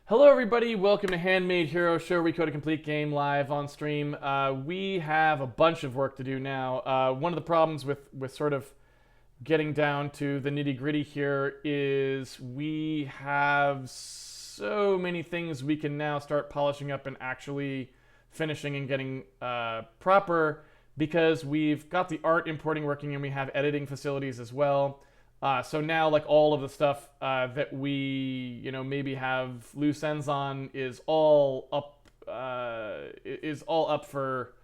Hello everybody, welcome to Handmade Hero Show, we code a complete game live on stream. We have a bunch of work to do now. One of the problems with sort of getting down to the nitty gritty here is we have so many things we can now start polishing up and actually finishing and getting proper, because we've got the art importing working and we have editing facilities as well. So now, like, all of the stuff that we, maybe have loose ends on is all up for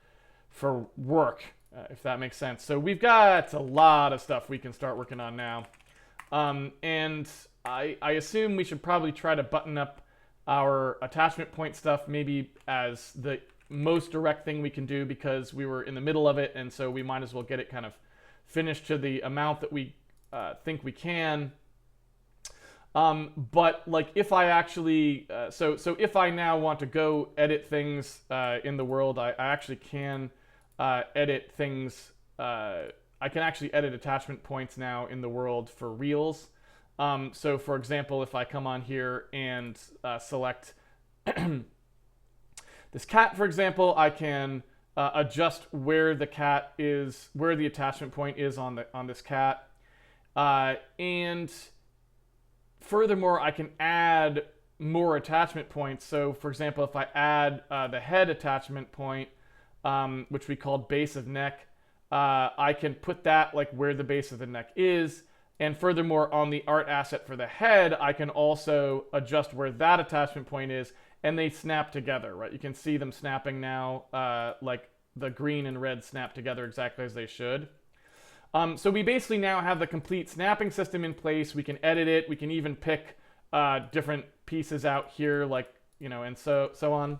work, if that makes sense. So we've got a lot of stuff we can start working on now, and I assume we should probably try to button up our attachment point stuff maybe as the most direct thing we can do, because we were in the middle of it, and so we might as well get it kind of finished to the amount that we think we can. But like, if I actually so if I now want to go edit things in the world, I actually can edit things. I can actually edit attachment points now in the world for reels. So for example, if I come on here and select this cat, for example, I can adjust where the cat is, where the attachment point is on this cat. And furthermore, I can add more attachment points. So for example, if I add the head attachment point, which we called base of neck, I can put that like where the base of the neck is. And furthermore, on the art asset for the head, I can also adjust where that attachment point is, and they snap together, right? You can see them snapping now, like the green and red snap together exactly as they should. So we basically now have the complete snapping system in place. We can edit it. We can even pick different pieces out here, like, and so on.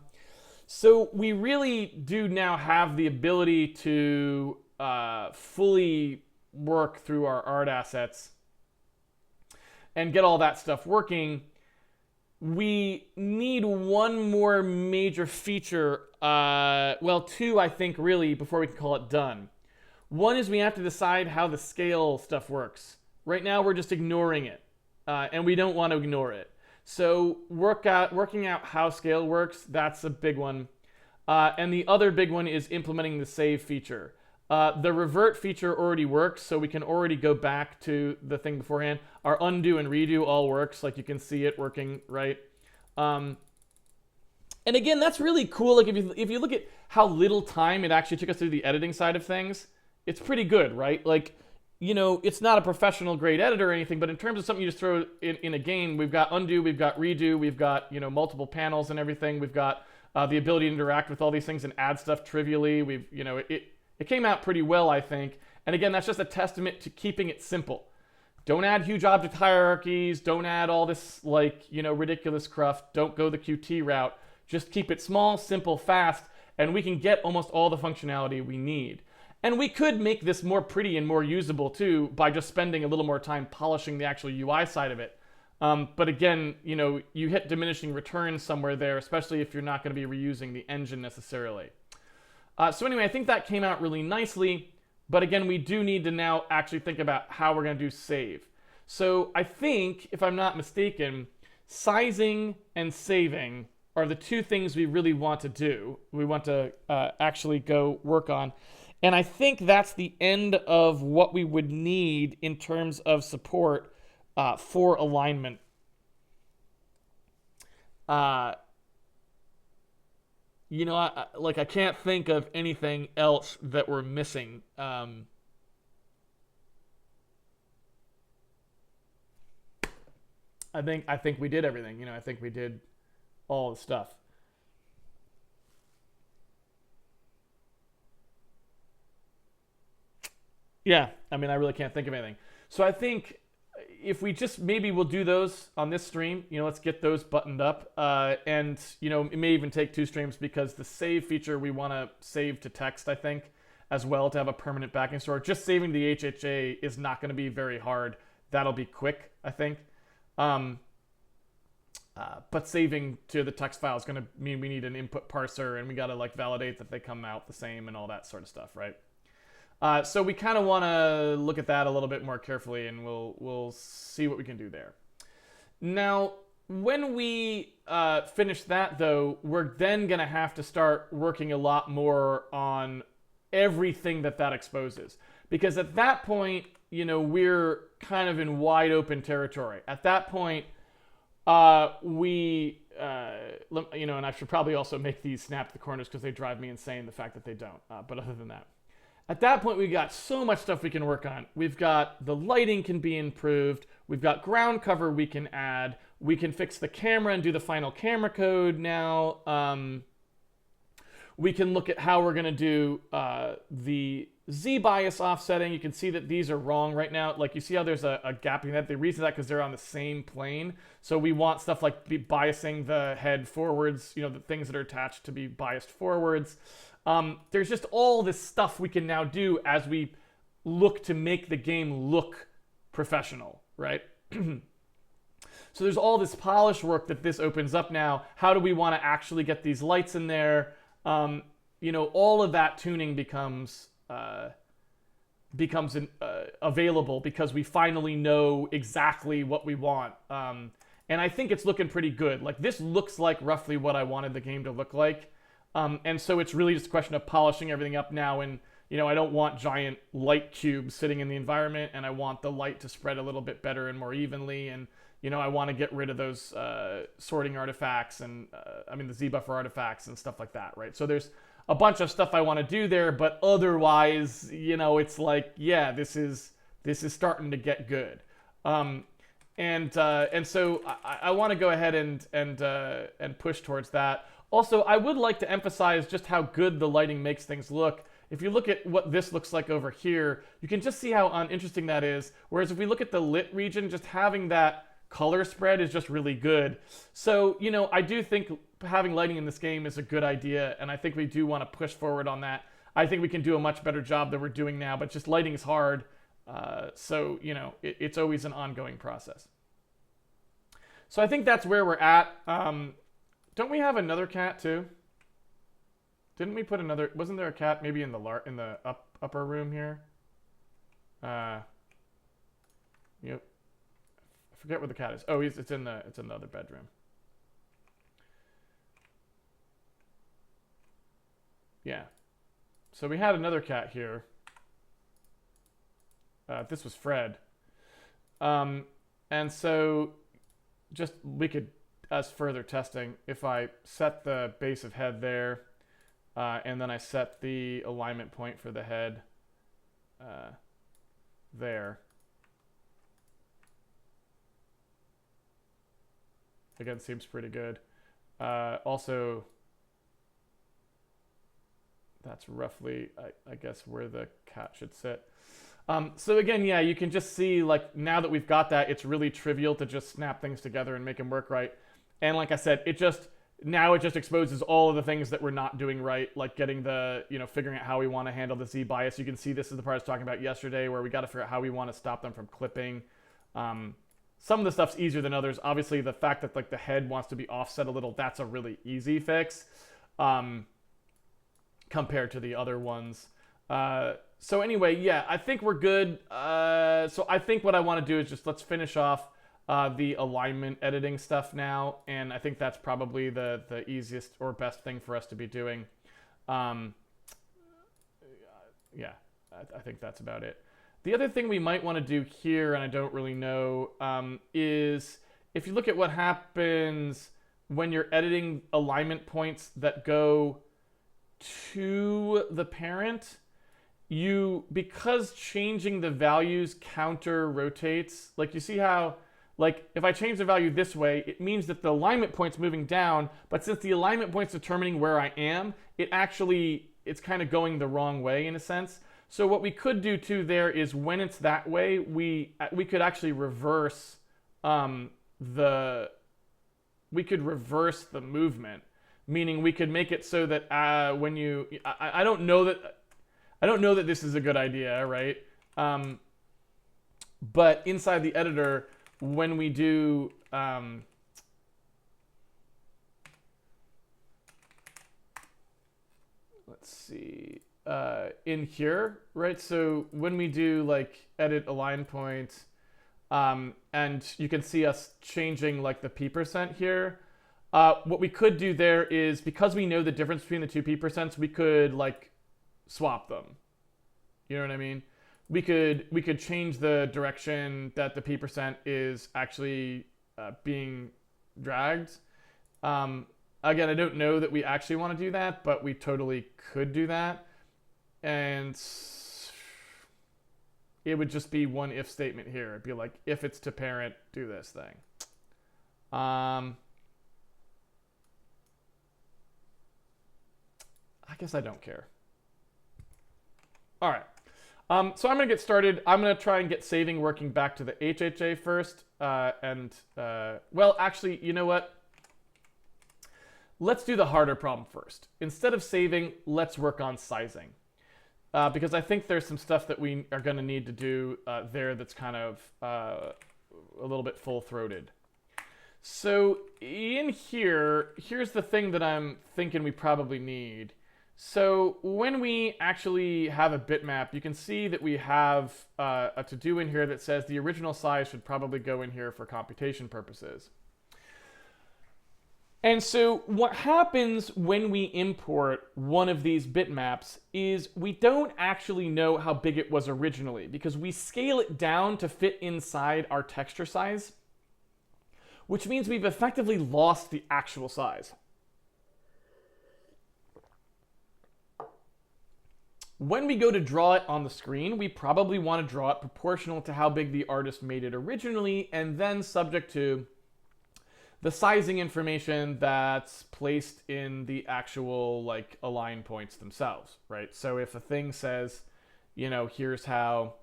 So we really do now have the ability to fully work through our art assets and get all that stuff working. We need one more major feature, well, two, I think, really, before we can call it done. One is we have to decide how the scale stuff works. Right now we're just ignoring it, and we don't want to ignore it. So working out how scale works, that's a big one. And the other big one is implementing the save feature. The revert feature already works, so we can already go back to the thing beforehand. Our undo and redo all works, like you can see it working, right? And again, that's really cool. Like if you look at how little time it actually took us to do the editing side of things, it's pretty good, right? Like, it's not a professional grade editor or anything, but in terms of something you just throw in a game, we've got undo, we've got redo, we've got, multiple panels and everything. We've got the ability to interact with all these things and add stuff trivially. It came out pretty well, I think. And again, that's just a testament to keeping it simple. Don't add huge object hierarchies. Don't add all this, ridiculous cruft. Don't go the Qt route. Just keep it small, simple, fast, and we can get almost all the functionality we need. And we could make this more pretty and more usable too by just spending a little more time polishing the actual UI side of it. But again, you hit diminishing returns somewhere there, especially if you're not going to be reusing the engine necessarily. So anyway, I think that came out really nicely. But again, we do need to now actually think about how we're going to do save. So I think, if I'm not mistaken, sizing and saving are the two things we really want to do. We want to actually go work on. And I think that's the end of what we would need in terms of support for alignment. I can't think of anything else that we're missing. I think we did everything. I think we did all the stuff. Yeah, I really can't think of anything. So I think if we just, maybe we'll do those on this stream, let's get those buttoned up. And, it may even take two streams, because the save feature, we want to save to text, I think, as well, to have a permanent backing store. Just saving the HHA is not going to be very hard. That'll be quick, I think. But saving to the text file is going to mean we need an input parser, and we got to validate that they come out the same and all that sort of stuff, right? So we kind of want to look at that a little bit more carefully, and we'll see what we can do there. Now, when we finish that, though, we're then going to have to start working a lot more on everything that exposes. Because at that point, we're kind of in wide open territory. At that point, and I should probably also make these snap the corners because they drive me insane, the fact that they don't. But other than that, at that point, we got so much stuff we can work on. We've got the lighting can be improved. We've got ground cover we can add. We can fix the camera and do the final camera code now. We can look at how we're going to do the Z-bias offsetting. You can see that these are wrong right now. Like, you see how there's a gap in that? The reason that because they're on the same plane. So we want stuff like biasing the head forwards, the things that are attached to be biased forwards. There's just all this stuff we can now do as we look to make the game look professional, right? So there's all this polish work that this opens up now. How do we want to actually get these lights in there? All of that tuning becomes available because we finally know exactly what we want. And I think it's looking pretty good. Like, this looks like roughly what I wanted the game to look like. And so it's really just a question of polishing everything up now. And, I don't want giant light cubes sitting in the environment, and I want the light to spread a little bit better and more evenly. And, I want to get rid of those sorting artifacts and, the Z-buffer artifacts and stuff like that, right? So there's a bunch of stuff I want to do there, but otherwise, it's like, yeah, this is starting to get good. And so I want to go ahead and push towards that. Also, I would like to emphasize just how good the lighting makes things look. If you look at what this looks like over here, you can just see how uninteresting that is. Whereas if we look at the lit region, just having that color spread is just really good. So, I do think having lighting in this game is a good idea, and I think we do want to push forward on that. I think we can do a much better job than we're doing now, but just lighting is hard. So, it's always an ongoing process. So I think that's where we're at. Don't we have another cat too? Didn't we put another? Wasn't there a cat maybe in the upper room here? Yep. I forget where the cat is. Oh, it's in the other bedroom. Yeah. So we had another cat here. This was Fred. And so we could, as further testing, if I set the base of head there, and then I set the alignment point for the head there. Again, seems pretty good. Also, that's roughly, I guess, where the cat should sit. So again, yeah, you can just see, like, now that we've got that, it's really trivial to just snap things together and make them work right. And like I said, now it just exposes all of the things that we're not doing right, like getting figuring out how we want to handle the Z-bias. You can see this is the part I was talking about yesterday, where we got to figure out how we want to stop them from clipping. Some of the stuff's easier than others. Obviously, the fact that, like, the head wants to be offset a little, that's a really easy fix compared to the other ones. So anyway, yeah, I think we're good. So I think what I want to do is just let's finish off the alignment editing stuff now, and I think that's probably the easiest or best thing for us to be doing. Yeah, I think that's about it. The other thing we might want to do here, and I don't really know, is if you look at what happens when you're editing alignment points that go to the parent, because changing the values counter rotates, like, you see how, like, if I change the value this way, it means that the alignment point's moving down, but since the alignment point's determining where I am, it's kind of going the wrong way in a sense. So what we could do too there is, when it's that way, we could actually reverse the movement, meaning we could make it so that when you, I don't know that this is a good idea, right? But inside the editor, when we do let's see, in here, right? So when we do, like, edit align point, And you can see us changing like the p% here. What we could do there is, because we know the difference between the two p%, we could like swap them. You know what I mean? We could change the direction that the p% is actually being dragged. Again, I don't know that we actually want to do that, but we totally could do that. And it would just be one if statement here. It'd be like, if it's to parent, do this thing. I guess I don't care. All right. So I'm going to get started. I'm going to try and get saving working back to the HHA first. Well, actually, you know what? Let's do the harder problem first. Instead of saving, let's work on sizing. Because I think there's some stuff that we are going to need to do there that's kind of a little bit full-throated. So in here, here's the thing that I'm thinking we probably need. So when we actually have a bitmap, you can see that we have a to-do in here that says the original size should probably go in here for computation purposes. And so what happens when we import one of these bitmaps is we don't actually know how big it was originally, because we scale it down to fit inside our texture size, which means we've effectively lost the actual size. When we go to draw it on the screen, we probably want to draw it proportional to how big the artist made it originally, and then subject to the sizing information that's placed in the actual like align points themselves, right? So if a thing says, you know, here's how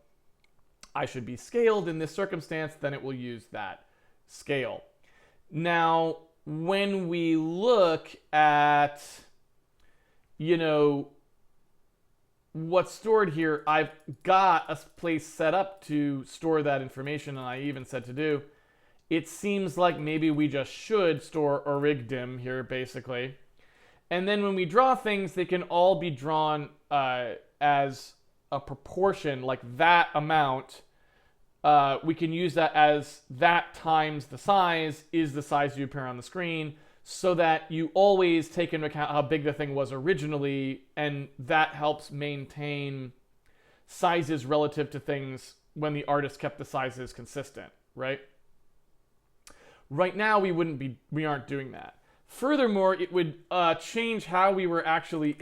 I should be scaled in this circumstance, then it will use that scale. Now, when we look at, you know, what's stored here, I've got a place set up to store that information, and I even said to do. It seems like maybe we just should store origdim here, basically. And then when we draw things, they can all be drawn as a proportion, like that amount. We can use that as that times the size is the size you appear on the screen, so that you always take into account how big the thing was originally, and that helps maintain sizes relative to things when the artist kept the sizes consistent, right? Right now, we aren't doing that. Furthermore, it would change how we were actually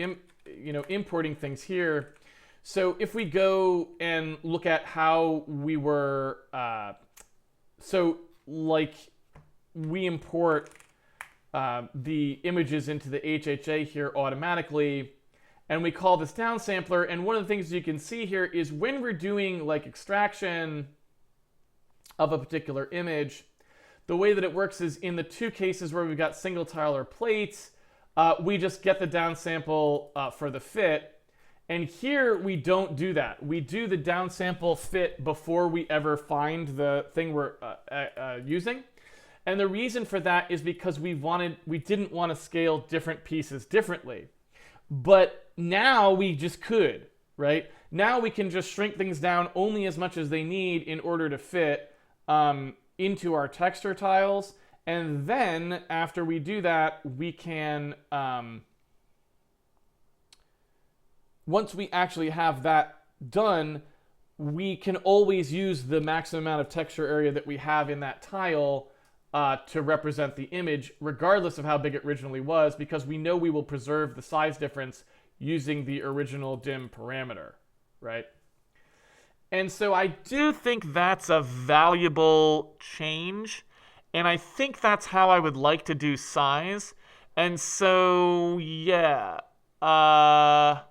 importing things here. So if we go and look at how we were, so like we import the images into the HHA here automatically, and we call this downsampler. And one of the things you can see here is when we're doing like extraction of a particular image, the way that it works is in the two cases where we've got single tile or plates, we just get the downsample for the fit. And here we don't do that. We do the downsample fit before we ever find the thing we're using. And the reason for that is because we didn't want to scale different pieces differently. But now we just could, right? Now we can just shrink things down only as much as they need in order to fit into our texture tiles. And then after we do that, we can, once we actually have that done, we can always use the maximum amount of texture area that we have in that tile to represent the image, regardless of how big it originally was, because we know we will preserve the size difference using the original dim parameter, right? And so I do think that's a valuable change, and I think that's how I would like to do size. And so, yeah, I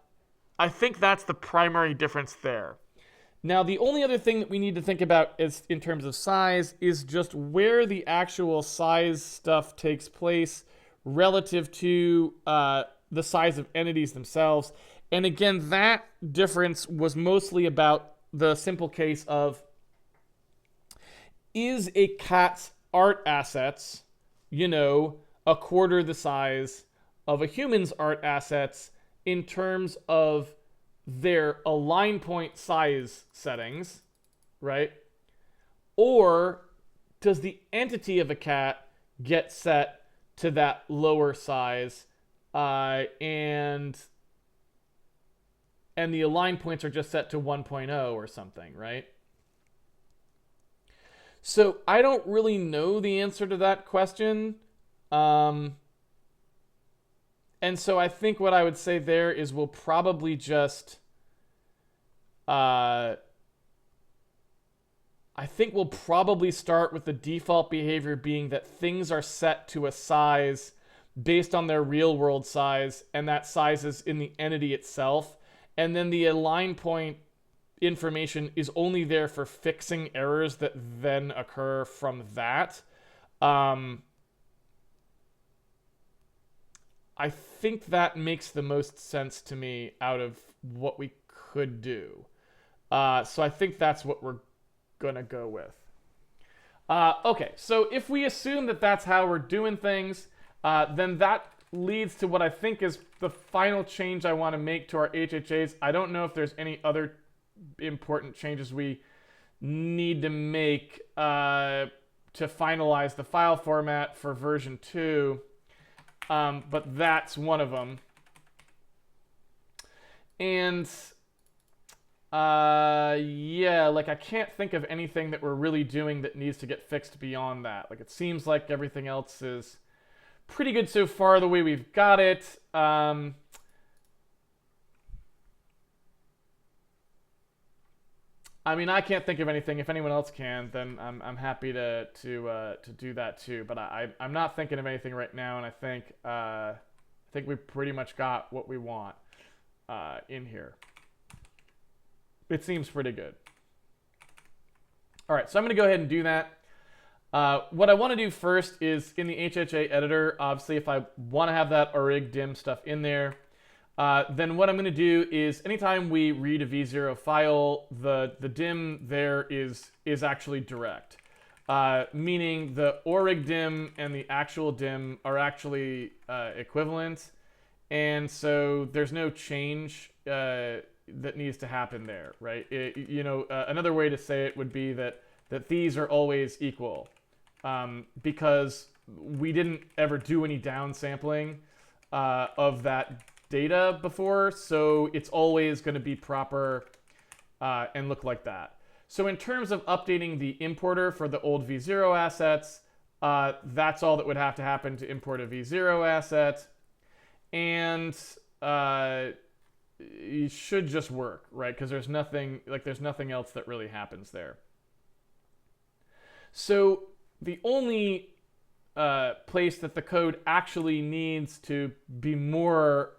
think that's the primary difference there. Now, the only other thing that we need to think about is, in terms of size, is just where the actual size stuff takes place relative to the size of entities themselves. And again, that difference was mostly about the simple case of, is a cat's art assets, you know, a quarter the size of a human's art assets in terms of their align point size settings, right? Or does the entity of a cat get set to that lower size, and the align points are just set to 1.0 or something, right? So I don't really know the answer to that question. And so I think what I would say there is we'll probably just I think we'll probably start with the default behavior being that things are set to a size based on their real world size, and that size is in the entity itself. And then the align point information is only there for fixing errors that then occur from that. I think that makes the most sense to me out of what we could do. So I think that's what we're gonna go with. Okay, so if we assume that that's how we're doing things, then that leads to what I think is the final change I want to make to our HHAs. I don't know if there's any other important changes we need to make to finalize the file format for version 2, but that's one of them. And yeah, like I can't think of anything that we're really doing that needs to get fixed beyond that. Like it seems like everything else is pretty good so far the way we've got it. I mean, I can't think of anything. If anyone else can, then I'm happy to do that too. But I'm not thinking of anything right now, and I think we pretty much got what we want in here. It seems pretty good. All right, so I'm going to go ahead and do that. What I want to do first is in the HHA editor, obviously, if I want to have that orig dim stuff in there, then what I'm going to do is anytime we read a v0 file, the dim there is actually direct, meaning the orig dim and the actual dim are actually equivalent, and so there's no change that needs to happen there, right? Another way to say it would be that these are always equal, because we didn't ever do any downsampling of that data before, so it's always going to be proper and look like that. So in terms of updating the importer for the old v0 assets, that's all that would have to happen to import a v0 asset, and it should just work, right? Because there's nothing else that really happens there. So the only place that the code actually needs to be more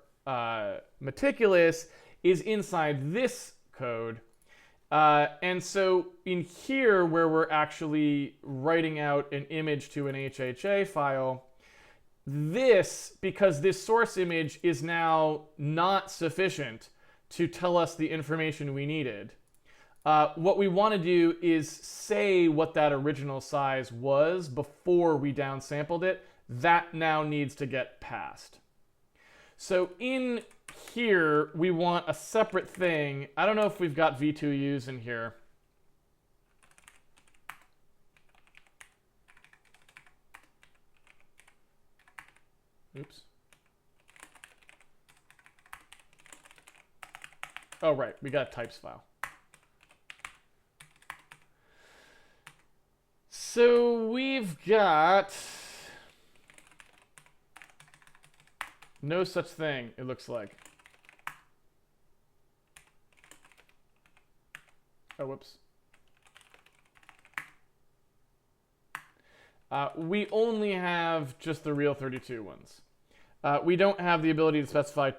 meticulous is inside this code. And so in here, where we're actually writing out an image to an HHA file, because this source image is now not sufficient to tell us the information we needed, what we want to do is say what that original size was before we downsampled it. That now needs to get passed. So in here, we want a separate thing. I don't know if we've got v2us in here. Oops. Oh, right. We got a types file. So we've got no such thing, it looks like. Oh, whoops. We only have just the real 32 ones. We don't have the ability to specify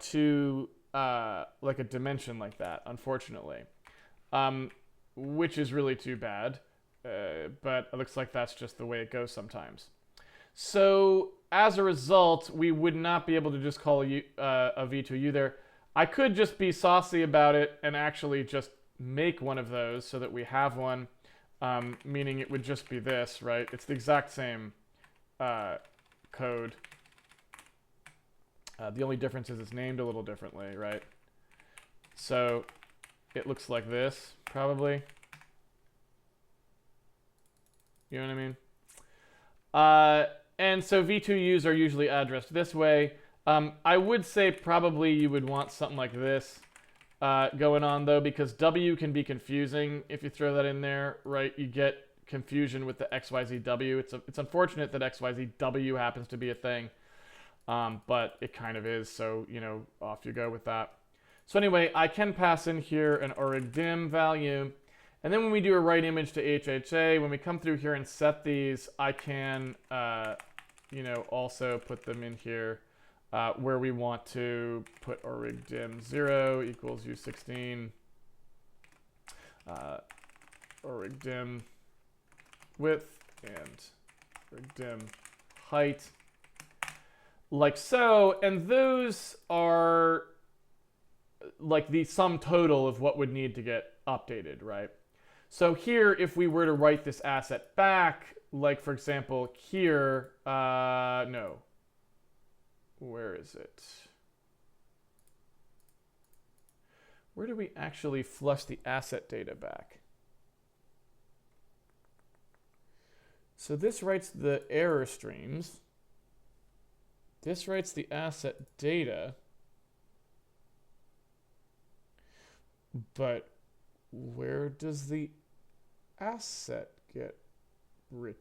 like a dimension like that, unfortunately, which is really too bad. But it looks like that's just the way it goes sometimes. So as a result, we would not be able to just call a v2u there. I could just be saucy about it and actually just make one of those so that we have one, meaning it would just be this, right? It's the exact same code. The only difference is it's named a little differently, right? So it looks like this, probably. You know what I mean? And so v2us are usually addressed this way. I would say probably you would want something like this going on, though, because W can be confusing if you throw that in there, right? You get confusion with the XYZW. It's unfortunate that XYZW happens to be a thing, but it kind of is, so, you know, off you go with that. So anyway, I can pass in here an origdim value, and then when we do a write image to HHA, when we come through here and set these, I can, you know, also put them in here where we want to put origdim 0 equals U16, origdim width and origdim height, like so, and those are like the sum total of what would need to get updated, right? So here, if we were to write this asset back, like for example here, no, where is it? Where do we actually flush the asset data back? So this writes the error streams. This writes the asset data. But where does the asset get written?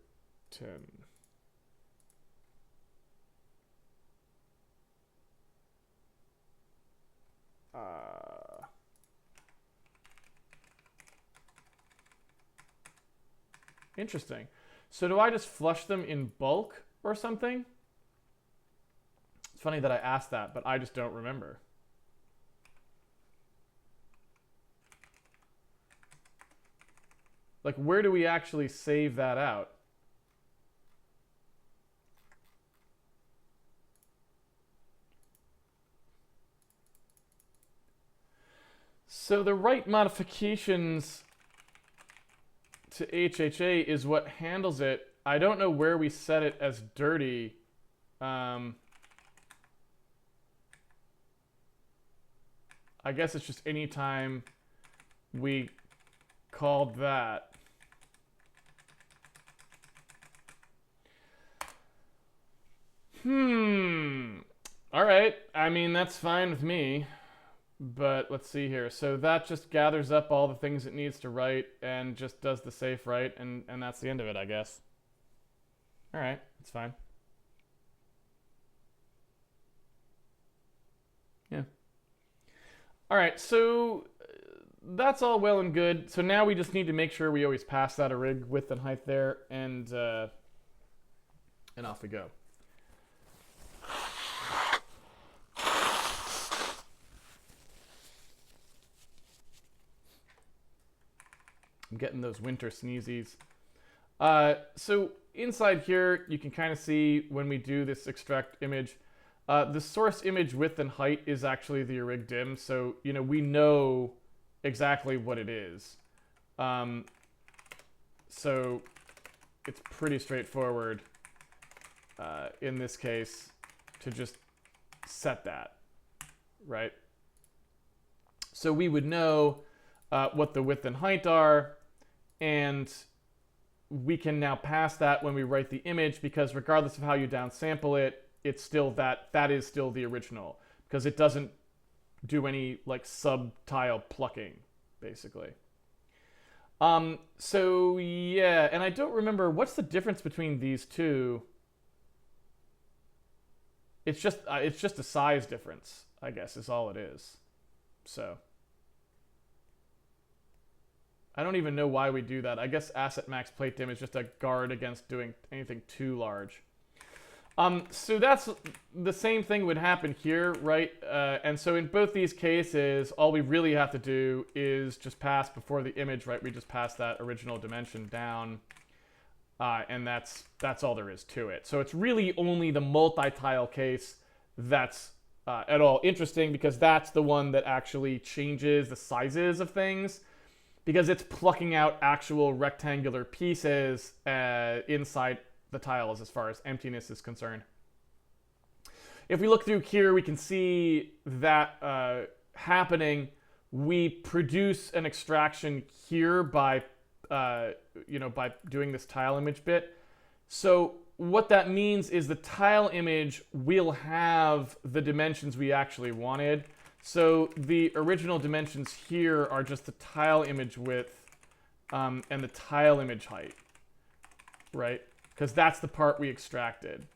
Interesting. So do I just flush them in bulk or something? It's funny that I asked that, but I just don't remember. Like, where do we actually save that out? So the write modifications to HHA is what handles it. I don't know where we set it as dirty. I guess it's just any time we called that. All right. I mean, that's fine with me. But let's see here. So that just gathers up all the things it needs to write and just does the safe write, and that's the end of it, I guess. All right, it's fine. Yeah. All right, so that's all well and good. So now we just need to make sure we always pass that orig width and height there, and off we go. I'm getting those winter sneezies. So inside here, you can kind of see when we do this extract image, the source image width and height is actually the origdim. So, you know, we know exactly what it is. So it's pretty straightforward in this case to just set that, right? So we would know what the width and height are, and we can now pass that when we write the image, because regardless of how you downsample it, it's still that is still the original, because it doesn't do any like sub-tile plucking, basically. So yeah, and I don't remember what's the difference between these two. It's just a size difference, I guess, is all it is. So I don't even know why we do that. I guess asset max plate dim is just a guard against doing anything too large. So that's the same thing would happen here, right? And so in both these cases, all we really have to do is just pass before the image, right? We just pass that original dimension down, and that's all there is to it. So it's really only the multi-tile case that's at all interesting, because that's the one that actually changes the sizes of things, because it's plucking out actual rectangular pieces inside the tiles as far as emptiness is concerned. If we look through here, we can see that happening. We produce an extraction here by by doing this tile image bit. So what that means is the tile image will have the dimensions we actually wanted. So the original dimensions here are just the tile image width and the tile image height, right? Because that's the part we extracted.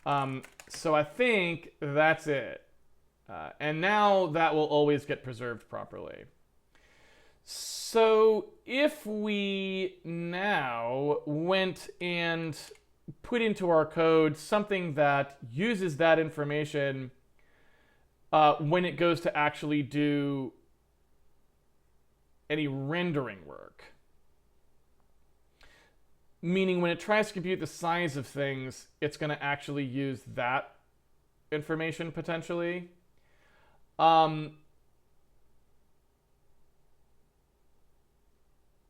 So I think that's it. And now that will always get preserved properly. So if we now went and put into our code something that uses that information when it goes to actually do any rendering work, meaning when it tries to compute the size of things, it's going to actually use that information potentially.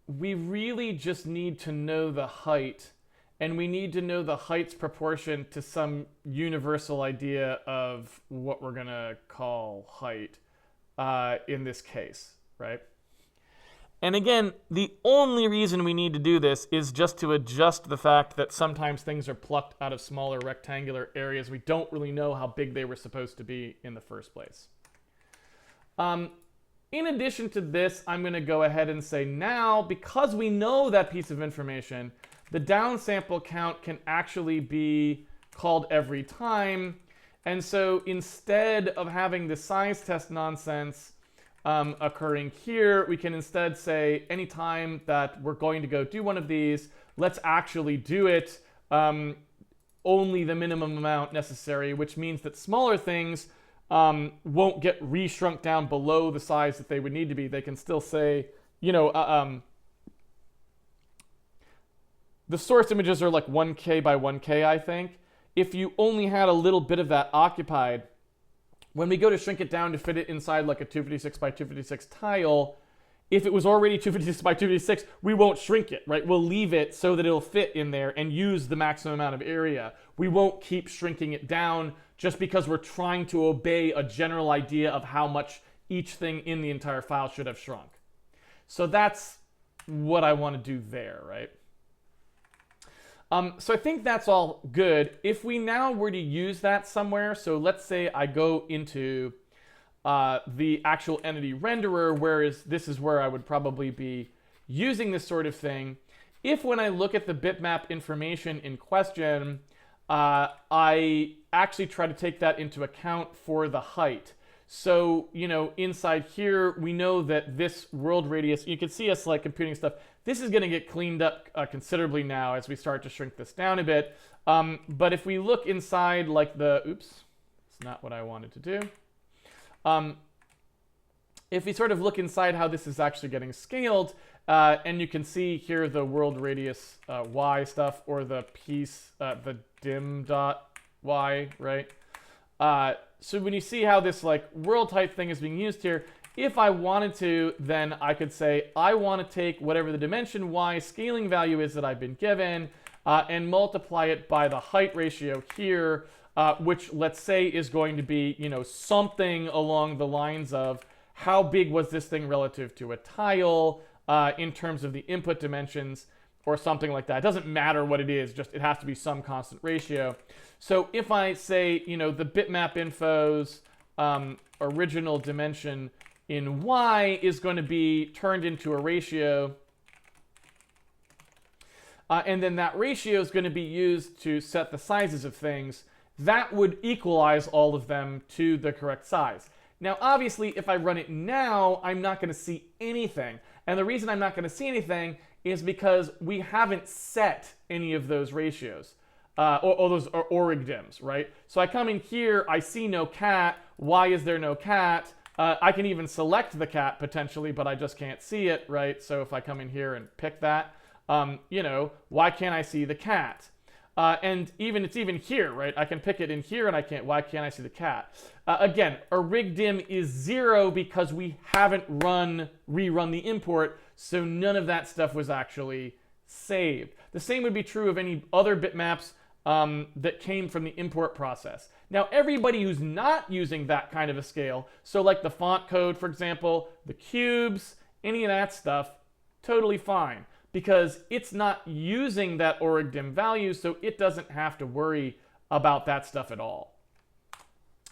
We really just need to know the height, and we need to know the height's proportion to some universal idea of what we're going to call height in this case, right? And again, the only reason we need to do this is just to adjust the fact that sometimes things are plucked out of smaller rectangular areas. We don't really know how big they were supposed to be in the first place. In addition to this, I'm going to go ahead and say now, because we know that piece of information, the downsample count can actually be called every time. And so instead of having the size test nonsense occurring here, we can instead say anytime that we're going to go do one of these, let's actually do it only the minimum amount necessary, which means that smaller things won't get reshrunk down below the size that they would need to be. They can still say, the source images are like 1K by 1K, I think. If you only had a little bit of that occupied, when we go to shrink it down to fit it inside like a 256 by 256 tile, if it was already 256 by 256, we won't shrink it, right? We'll leave it so that it'll fit in there and use the maximum amount of area. We won't keep shrinking it down just because we're trying to obey a general idea of how much each thing in the entire file should have shrunk. So that's what I want to do there, right? So I think that's all good. If we now were to use that somewhere, so let's say I go into the actual entity renderer, whereas this is where I would probably be using this sort of thing. If when I look at the bitmap information in question, I actually try to take that into account for the height. So, inside here, we know that this world radius, you can see us like computing stuff. This is going to get cleaned up considerably now as we start to shrink this down a bit. But if we look inside like oops, it's not what I wanted to do. If we sort of look inside how this is actually getting scaled, and you can see here the world radius y stuff, or the piece, the dim dot y, right? So when you see how this like world height thing is being used here, if I wanted to, then I could say I want to take whatever the dimension y scaling value is that I've been given and multiply it by the height ratio here, which let's say is going to be, something along the lines of how big was this thing relative to a tile in terms of the input dimensions, or something like that. It doesn't matter what it is, just it has to be some constant ratio. So if I say, the bitmap info's original dimension in y is going to be turned into a ratio, and then that ratio is going to be used to set the sizes of things, that would equalize all of them to the correct size. Now, obviously, if I run it now, I'm not going to see anything. And the reason I'm not going to see anything is because we haven't set any of those ratios, or those origdims, right? So I come in here, I see no cat. Why is there no cat? I can even select the cat potentially, but I just can't see it, right? So if I come in here and pick that, why can't I see the cat? And it's even here, right? I can pick it in here and why can't I see the cat? Again, origdim is 0 because we haven't rerun the import, so none of that stuff was actually saved. The same would be true of any other bitmaps that came from the import process. Now, everybody who's not using that kind of a scale, so like the font code, for example, the cubes, any of that stuff, totally fine. because it's not using that orgdim value, so it doesn't have to worry about that stuff at all.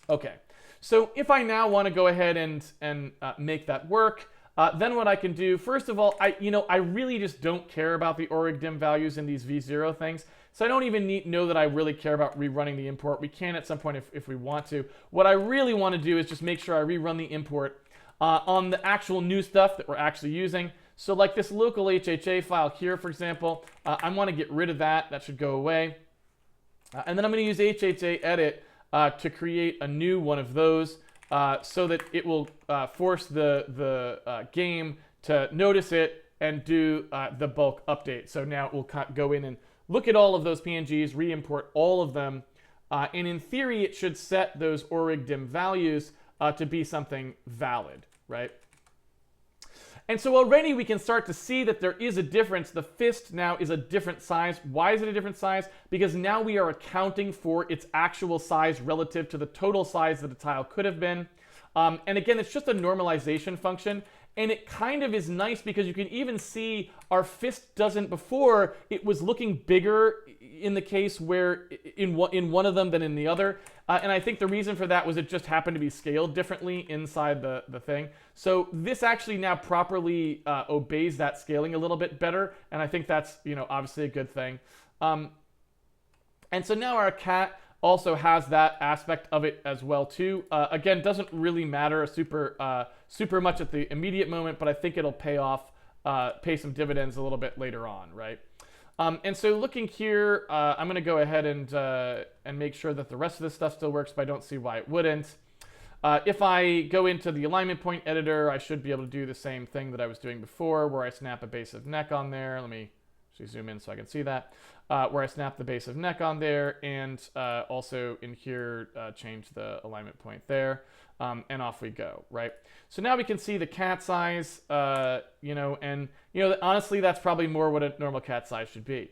Okay, so if I now want to go ahead and make that work, then what I can do, first of all, I really just don't care about the orgdim values in these v0 things. So I don't even know that I really care about rerunning the import. We can at some point if we want to. What I really want to do is just make sure I rerun the import on the actual new stuff that we're actually using. So like this local HHA file here, for example, I want to get rid of that. That should go away. And then I'm going to use HHA edit to create a new one of those so that it will force the game to notice it and do the bulk update. So now it will go in and look at all of those PNGs, re-import all of them, and in theory it should set those orgdim values to be something valid, right? And so already we can start to see that there is a difference. The fist now is a different size. Why is it a different size? Because now we are accounting for its actual size relative to the total size that the tile could have been. And again, it's just a normalization function. And it kind of is nice because you can even see our fist doesn't, before it was looking bigger in the case where in one of them than in the other. And I think the reason for that was it just happened to be scaled differently inside the thing. So this actually now properly obeys that scaling a little bit better. And I think that's, obviously a good thing. And so now our cat also has that aspect of it as well too. Again, doesn't really matter super much at the immediate moment, but I think it'll pay some dividends a little bit later on, right? And so looking here, I'm going to go ahead and make sure that the rest of this stuff still works, but I don't see why it wouldn't. If I go into the alignment point editor, I should be able to do the same thing that I was doing before, where I snap a base of neck on there. Let me actually zoom in so I can see that. Where I snap the base of neck on there, and also in here change the alignment point there, and off we go, right? So now we can see the cat size, and honestly that's probably more what a normal cat size should be.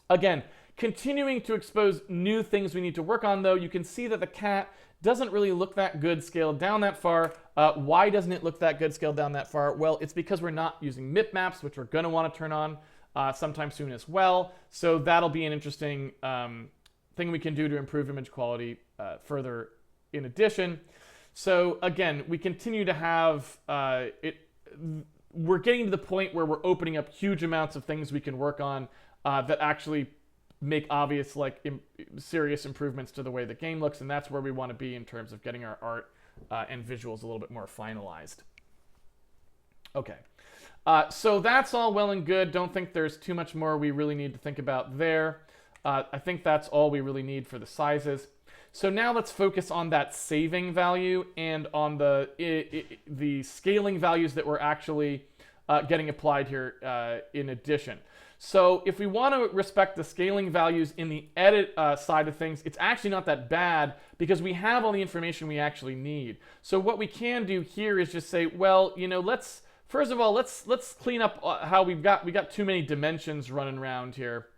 Again, continuing to expose new things we need to work on though, you can see that the cat doesn't really look that good scaled down that far. Why doesn't it look that good scaled down that far? Well, it's because we're not using MIP maps, which we're going to want to turn on sometime soon as well. So that'll be an interesting thing we can do to improve image quality further in addition. So again, we continue to have we're getting to the point where we're opening up huge amounts of things we can work on that actually make obvious, serious improvements to the way the game looks, and that's where we want to be in terms of getting our art and visuals a little bit more finalized. Okay. So that's all well and good. Don't think there's too much more we really need to think about there. I think that's all we really need for the sizes. So now let's focus on that saving value and on the scaling values that we're actually getting applied here in addition. So if we want to respect the scaling values in the edit side of things, it's actually not that bad because we have all the information we actually need. So what we can do here is just say, well, first of all, let's clean up how we got too many dimensions running around here.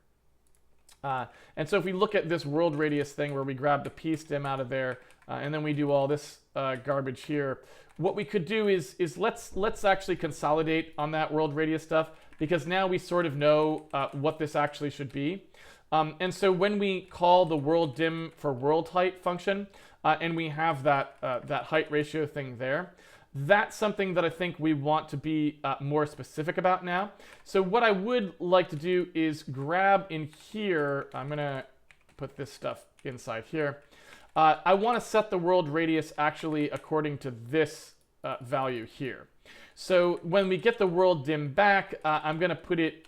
And so if we look at this world radius thing where we grab the P stem out of there and then we do all this garbage here, what we could do is let's actually consolidate on that world radius stuff, because now we sort of know what this actually should be. And so when we call the world dim for world height function and we have that height ratio thing there, that's something that I think we want to be more specific about now. So what I would like to do is grab in here, I'm going to put this stuff inside here. I want to set the world radius actually according to this value here. So when we get the world dim back, I'm going to put it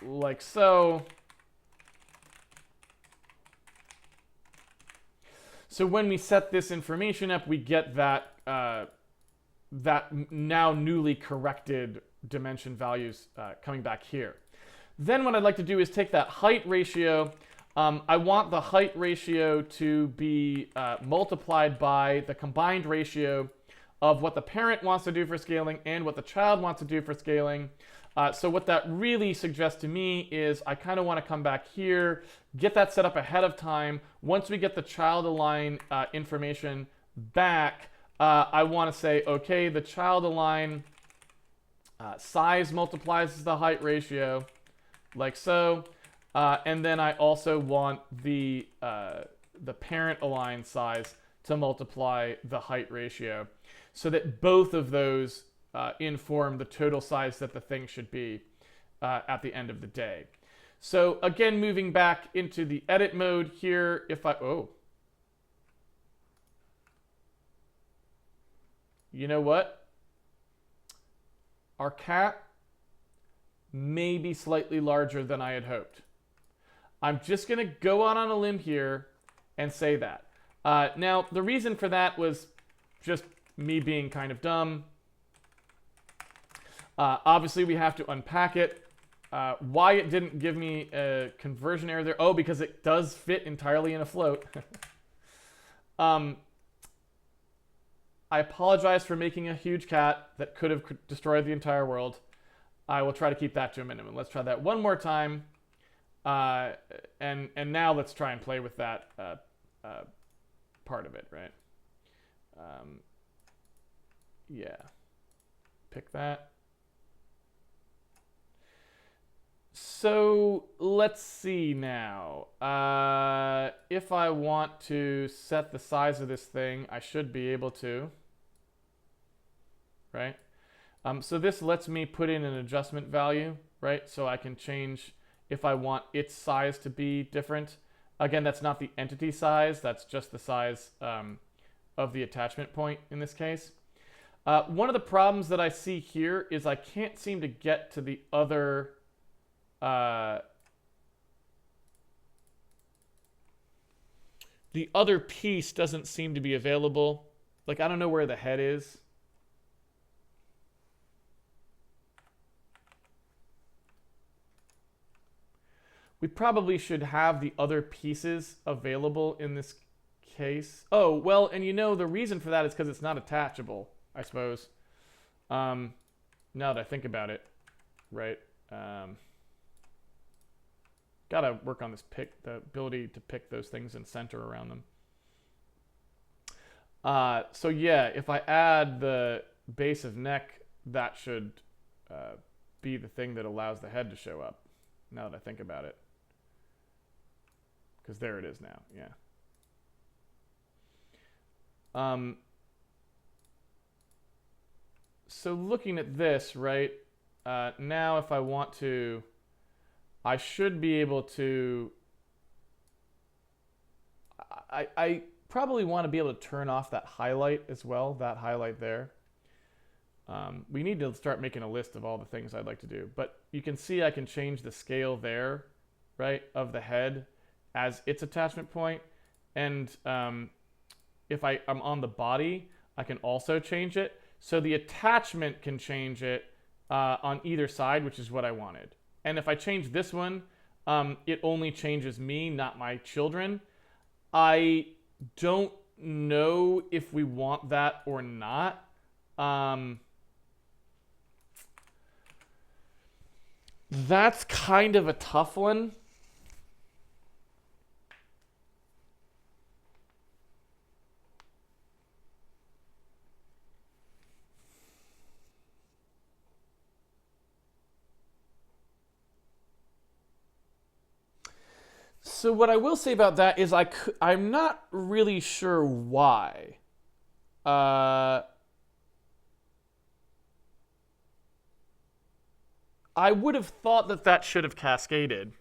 like so. So when we set this information up, we get that that now newly corrected dimension values coming back here. Then what I'd like to do is take that height ratio. I want the height ratio to be multiplied by the combined ratio of what the parent wants to do for scaling and what the child wants to do for scaling. So what that really suggests to me is I kind of want to come back here, get that set up ahead of time. Once we get the child align information back, I want to say, okay, the child align Size multiplies the height ratio, like so. And then I also want the parent align size to multiply the height ratio, so that both of those inform the total size that the thing should be at the end of the day. So again, moving back into the edit mode here, if I, you know what? Our cat may be slightly larger than I had hoped. I'm just going to go on a limb here and say that. Now, the reason for that was just me being kind of dumb. Obviously, we have to unpack it. Why it didn't give me a conversion error there? Oh, because it does fit entirely in a float. I apologize for making a huge cat that could have destroyed the entire world. I will try to keep that to a minimum. Let's try that one more time. And now let's try and play with that part of it, right? Yeah. Pick that. So let's see now. If I want to set the size of this thing, I should be able to, right? So this lets me put in an adjustment value, right? So I can change if I want its size to be different. Again, that's not the entity size, that's just the size of the attachment point in this case. One of the problems that I see here is I can't seem to get to the other piece doesn't seem to be available. Like, I don't know where the head is. We probably should have the other pieces available in this case. Oh, well, and you know, the reason for that is because it's not attachable, I suppose. Now that I think about it, right? Gotta work on this the ability to pick those things and center around them. So yeah, if I add the base of neck, that should be the thing that allows the head to show up, now that I think about it. Because there it is now, yeah. So looking at this, right, now if I want to, I should be able to, I probably want to be able to turn off that highlight as well, that highlight there. We need to start making a list of all the things I'd like to do. But you can see I can change the scale there, right, of the head as its attachment point. And if I'm on the body, I can also change it. So the attachment can change it on either side, which is what I wanted. And if I change this one, it only changes me, not my children. I don't know if we want that or not. That's kind of a tough one. So what I will say about that is I'm not really sure why. I would have thought that that should have cascaded.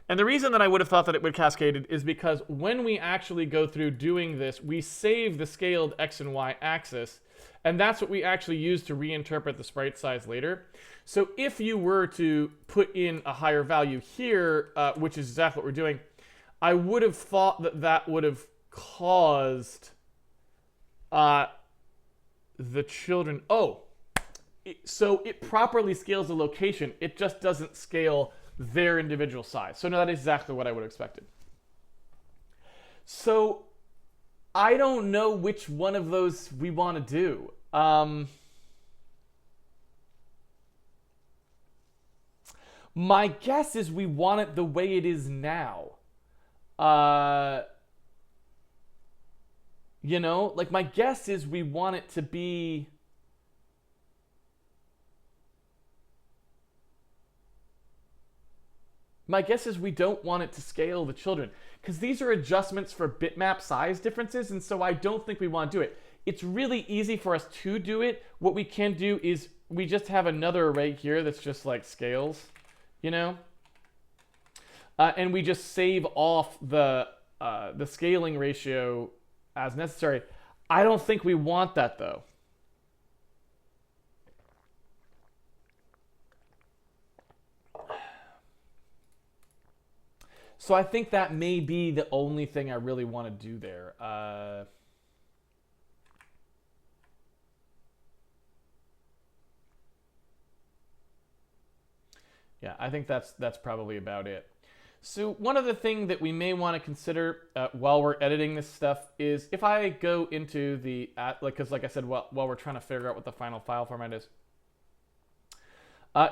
And the reason that I would have thought that it would cascaded is because when we actually go through doing this, we save the scaled X and Y axis, and that's what we actually use to reinterpret the sprite size later. So if you were to put in a higher value here, which is exactly what we're doing, I would have thought that that would have caused the children... Oh, so it properly scales the location. It just doesn't scale their individual size. So no, that is exactly what I would have expected. So I don't know which one of those we want to do. My guess is we want it the way it is now. You know, like my guess is we want it to be My guess is we don't want it to scale the children because these are adjustments for bitmap size differences, and so I don't think we want to do it. It's really easy for us to do it. What we can do is we just have another array here that's just like scales, you know? And we just save off the scaling ratio as necessary. I don't think we want that though. So I think that may be the only thing I really want to do there. Yeah, I think that's probably about it. So one other thing that we may want to consider while we're editing this stuff is if I go into the, because like I said, while we're trying to figure out what the final file format is,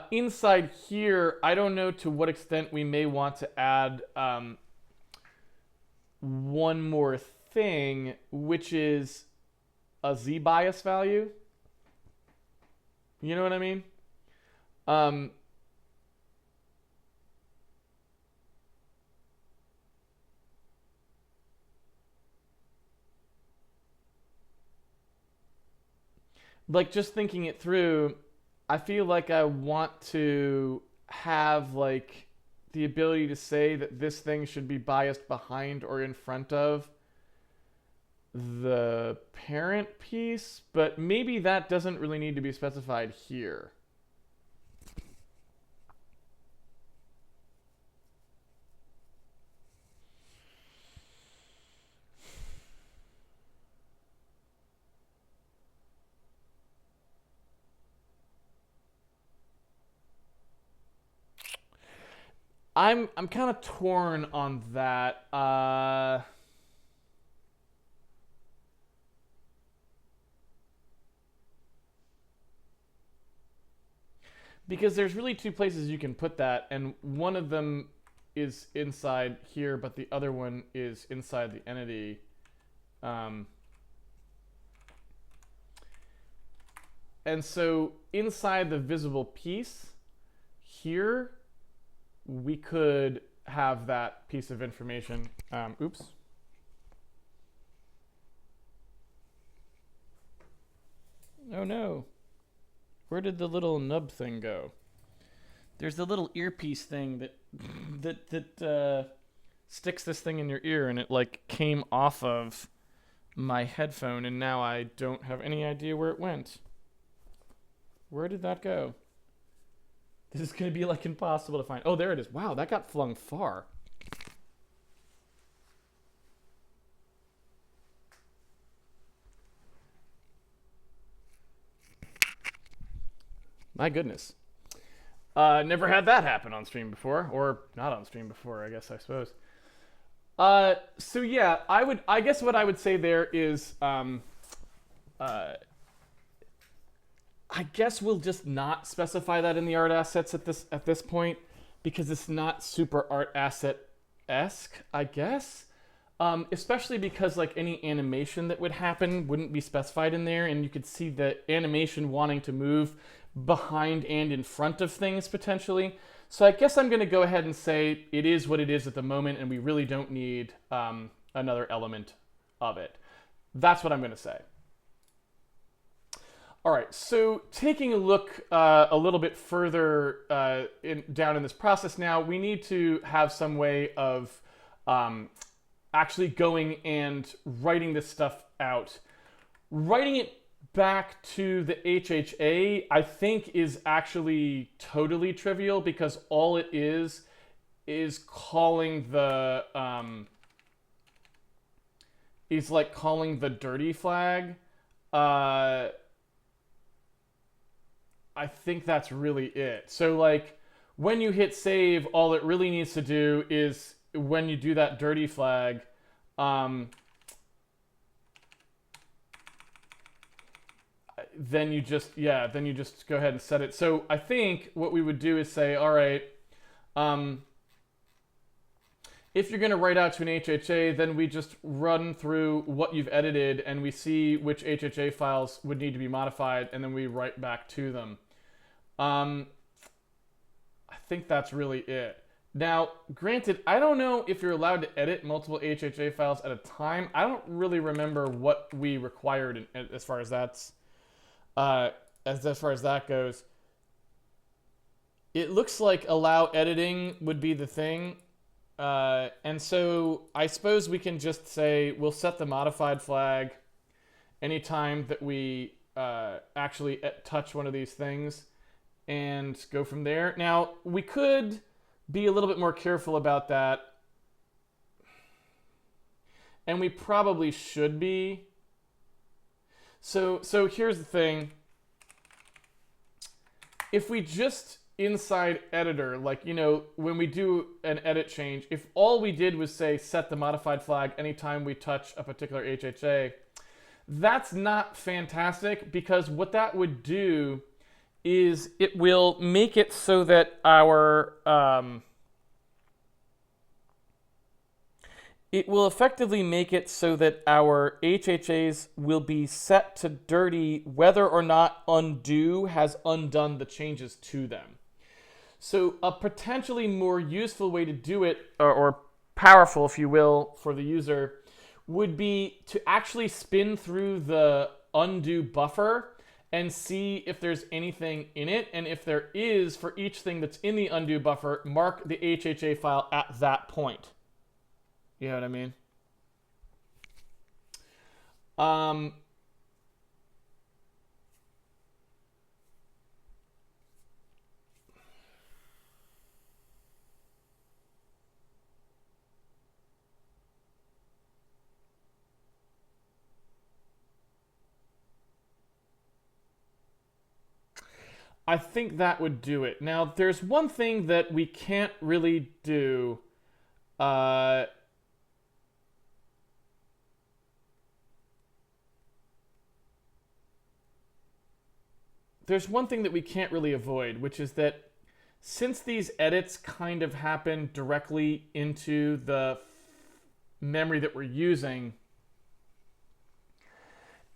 inside here, I don't know to what extent we may want to add one more thing, which is a z-bias value. You know what I mean? Like just thinking it through, I feel like I want to have like the ability to say that this thing should be biased behind or in front of the parent piece, but maybe that doesn't really need to be specified here. I'm kind of torn on that. Because there's really two places you can put that, and one of them is inside here, but the other one is inside the entity. And so inside the visible piece here, we could have that piece of information. Oops. Oh no. Where did the little nub thing go? There's the little earpiece thing that sticks this thing in your ear, and it like came off of my headphone, and now I don't have any idea where it went. Where did that go? This is going to be like impossible to find. Oh, there it is. Wow, that got flung far. My goodness. Never had that happen on stream before, or not on stream before, I suppose. So yeah, I guess what I would say there is, I guess we'll just not specify that in the art assets at this point because it's not super art asset-esque, I guess. Especially because like any animation that would happen wouldn't be specified in there, and you could see the animation wanting to move behind and in front of things potentially. So I guess I'm going to go ahead and say it is what it is at the moment, and we really don't need another element of it. That's what I'm going to say. All right, so taking a look a little bit further down in this process now, we need to have some way of actually going and writing this stuff out. Writing it back to the HHA, I think, is actually totally trivial because all it is calling the calling the dirty flag. I think that's really it. So like when you hit save, all it really needs to do is when you do that dirty flag, then you just go ahead and set it. So I think what we would do is say, all right, if you're going to write out to an HHA, then we just run through what you've edited and we see which HHA files would need to be modified, and then we write back to them. I think that's really it. Now, granted, I don't know if you're allowed to edit multiple HHA files at a time. I don't really remember what we required as far as that's as far as that goes. It looks like allow editing would be the thing. And so I suppose we can just say we'll set the modified flag anytime that we actually touch one of these things and go from there. Now, we could be a little bit more careful about that, and we probably should be. So here's the thing. If we just inside editor, like, you know, when we do an edit change, if all we did was say set the modified flag anytime we touch a particular HHA, that's not fantastic, because what that would do is it will make it so that our it will effectively make it so that our HHAs will be set to dirty whether or not undo has undone the changes to them. So a potentially more useful way to do it, or powerful, if you will, for the user, would be to actually spin through the undo buffer and see if there's anything in it. And if there is, for each thing that's in the undo buffer, mark the HHA file at that point. You know what I mean? I think that would do it. Now, there's one thing that we can't really do. There's one thing that we can't really avoid, which is that since these edits kind of happen directly into the memory that we're using,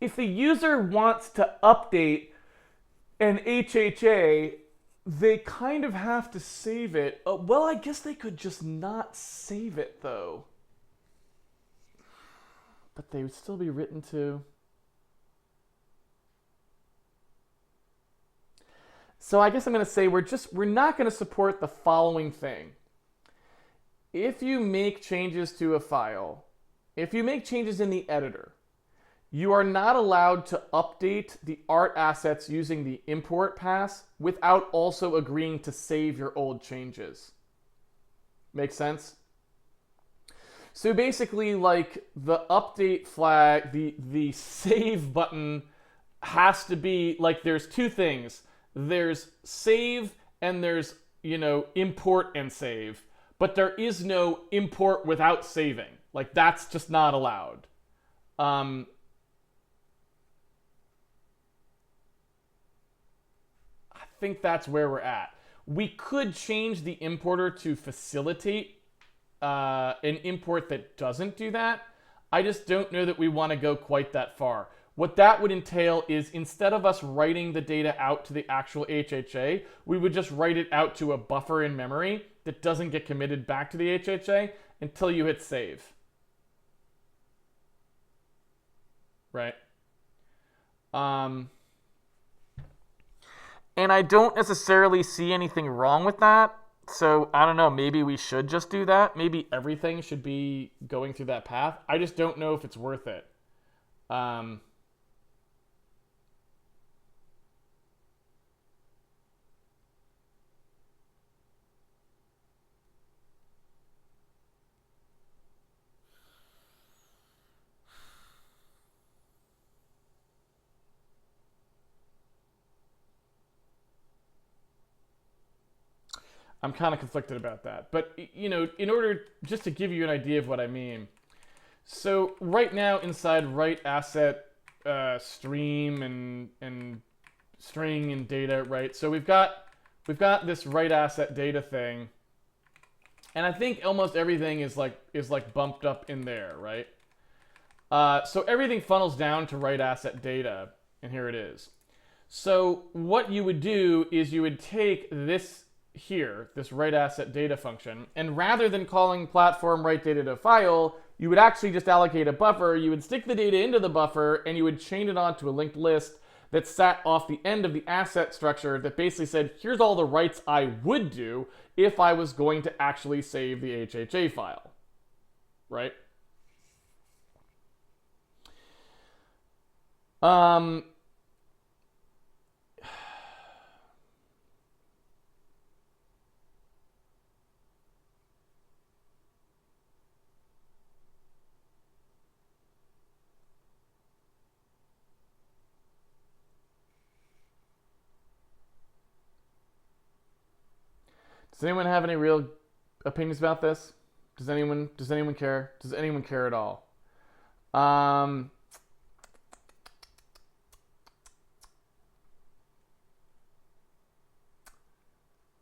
if the user wants to update an HHA, they kind of have to save it. Well, I guess they could just not save it, though. But they would still be written to. So I guess I'm going to say we're not going to support the following thing. If you make changes to a file, if you make changes in the editor, you are not allowed to update the art assets using the import pass without also agreeing to save your old changes. Make sense? So basically, like, the update flag, the save button has to be, like, there's two things. There's save and there's, you know, import and save. But there is no import without saving. Like, that's just not allowed. I think that's where we're at. We could change the importer to facilitate an import that doesn't do that. I just don't know that we want to go quite that far. What that would entail is, instead of us writing the data out to the actual HHA, we would just write it out to a buffer in memory that doesn't get committed back to the HHA until you hit save. Right? And I don't necessarily see anything wrong with that. So I don't know, maybe we should just do that. Maybe everything should be going through that path. I just don't know if it's worth it. I'm kind of conflicted about that. But, you know, in order, just to give you an idea of what I mean. So right now inside write asset stream and string and data, right? So we've got this write asset data thing. And I think almost everything is like bumped up in there, right? So everything funnels down to write asset data, and here it is. So what you would do is you would take this here, this write asset data function, and rather than calling platform write data to file, you would actually just allocate a buffer, you would stick the data into the buffer, and you would chain it onto a linked list that sat off the end of the asset structure that basically said, here's all the writes I would do if I was going to actually save the HHA file, right? Does anyone have any real opinions about this? Does anyone care? Does anyone care at all? I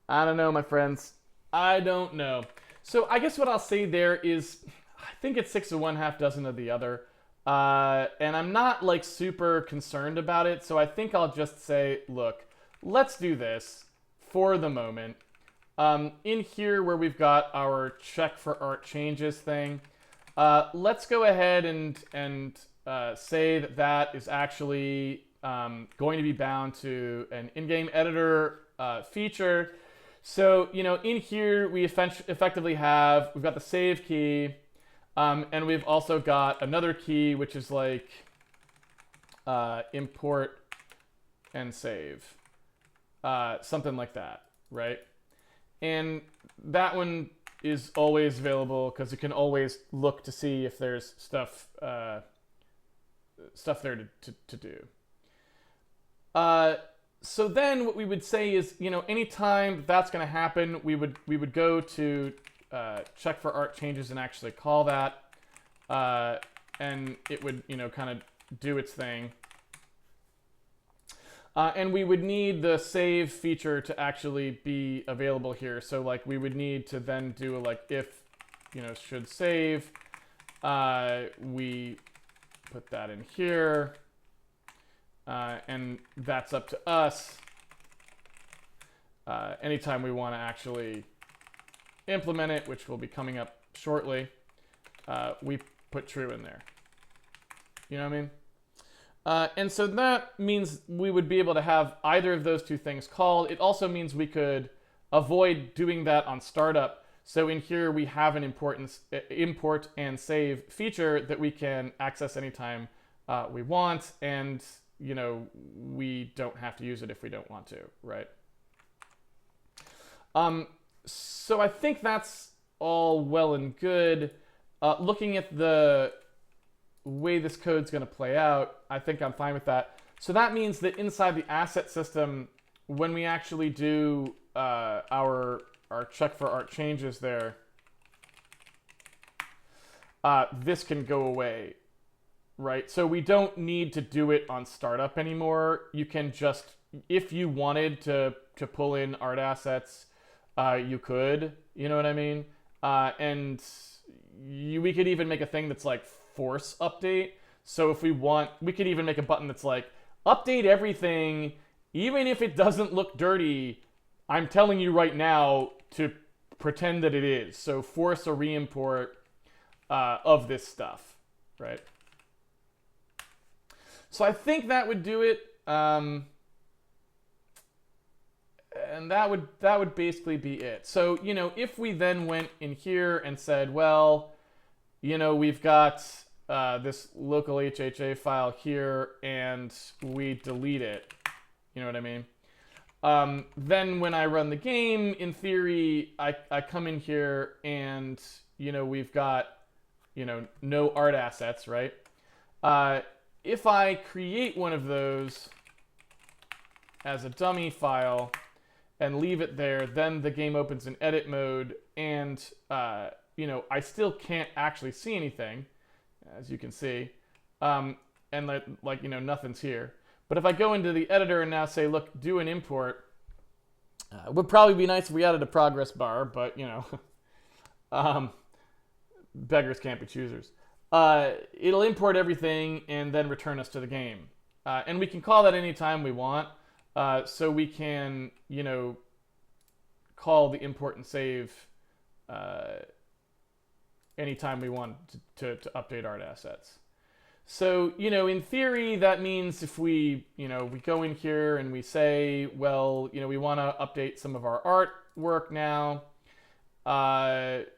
don't know, my friends. I don't know. So I guess what I'll say there is, I think it's 6 of one, half dozen of the other. And I'm not like super concerned about it. So I think I'll just say, look, let's do this for the moment. In here where we've got our check for art changes thing, let's go ahead and say that that is actually going to be bound to an in-game editor feature. So, you know, in here we effectively have, we've got the save key, and we've also got another key, which is like import and save, something like that, right? And that one is always available because you can always look to see if there's stuff there to do. So then what we would say is, you know, anytime that's going to happen, we would go to check for art changes and actually call that, and it would, you know, kind of do its thing. And we would need the save feature to actually be available here. So like we would need to then do like if, you know, should save, we put that in here, and that's up to us. Anytime we want to actually implement it, which will be coming up shortly, we put true in there. You know what I mean? And so that means we would be able to have either of those two things called. It also means we could avoid doing that on startup. So in here we have an import and save feature that we can access anytime we want, and you know, we don't have to use it if we don't want to, right? So I think that's all well and good. Looking at the way this code's going to play out, I think I'm fine with that. So that means that inside the asset system, when we actually do our check for art changes there, this can go away, right? So we don't need to do it on startup anymore. You can just, if you wanted to pull in art assets, you could, you know what I mean? And we could even make a thing that's like force update. So if we want, we could even make a button that's like update everything, even if it doesn't look dirty. I'm telling you right now to pretend that it is. So force a reimport of this stuff, right? So I think that would do it. And that would basically be it. So, you know, if we then went in here and said, well, you know, we've got this local HHA file here, and we delete it, you know what I mean? Then when I run the game, in theory, I come in here and, you know, we've got, you know, no art assets, right? If I create one of those as a dummy file and leave it there, then the game opens in edit mode, and, you know, I still can't actually see anything, as you can see, and like, you know, nothing's here. But if I go into the editor and now say, look, do an import, it would probably be nice if we added a progress bar, but, you know, beggars can't be choosers. It'll import everything and then return us to the game. And we can call that anytime we want. So we can, you know, call the import and save anytime we want to update art assets. So, in theory, that means if we go in here and we say, well, we want to update some of our artwork now.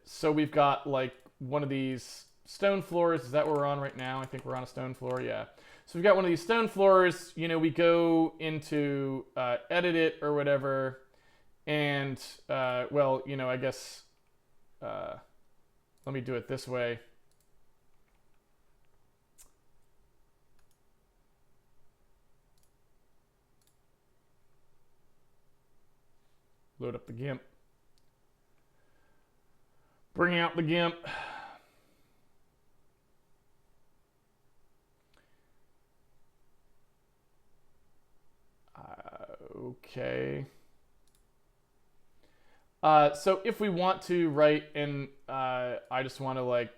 So we've got like one of these stone floors. Is that what we're on right now? I think we're on a stone floor. Yeah. So we've got one of these stone floors. We go into edit it or whatever. And, well, I guess let me do it this way. Load up the GIMP. Bring out the GIMP. Okay. So if we want to write in, I just want to like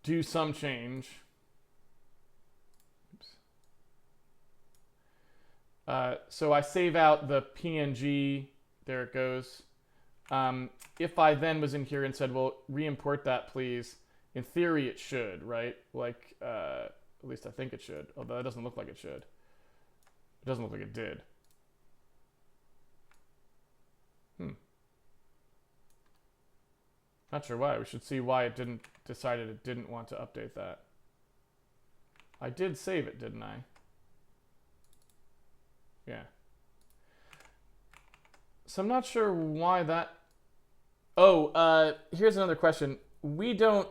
do some change. So I save out the PNG, there it goes. If I then was in here and said, well, re-import that please, in theory it should, right? Like, at least I think it should, although it doesn't look like it should. It doesn't look like it did. Not sure why. We should see why it decided it didn't want to update that. I did save it, didn't I? Yeah. So I'm not sure why that... Oh, here's another question. We don't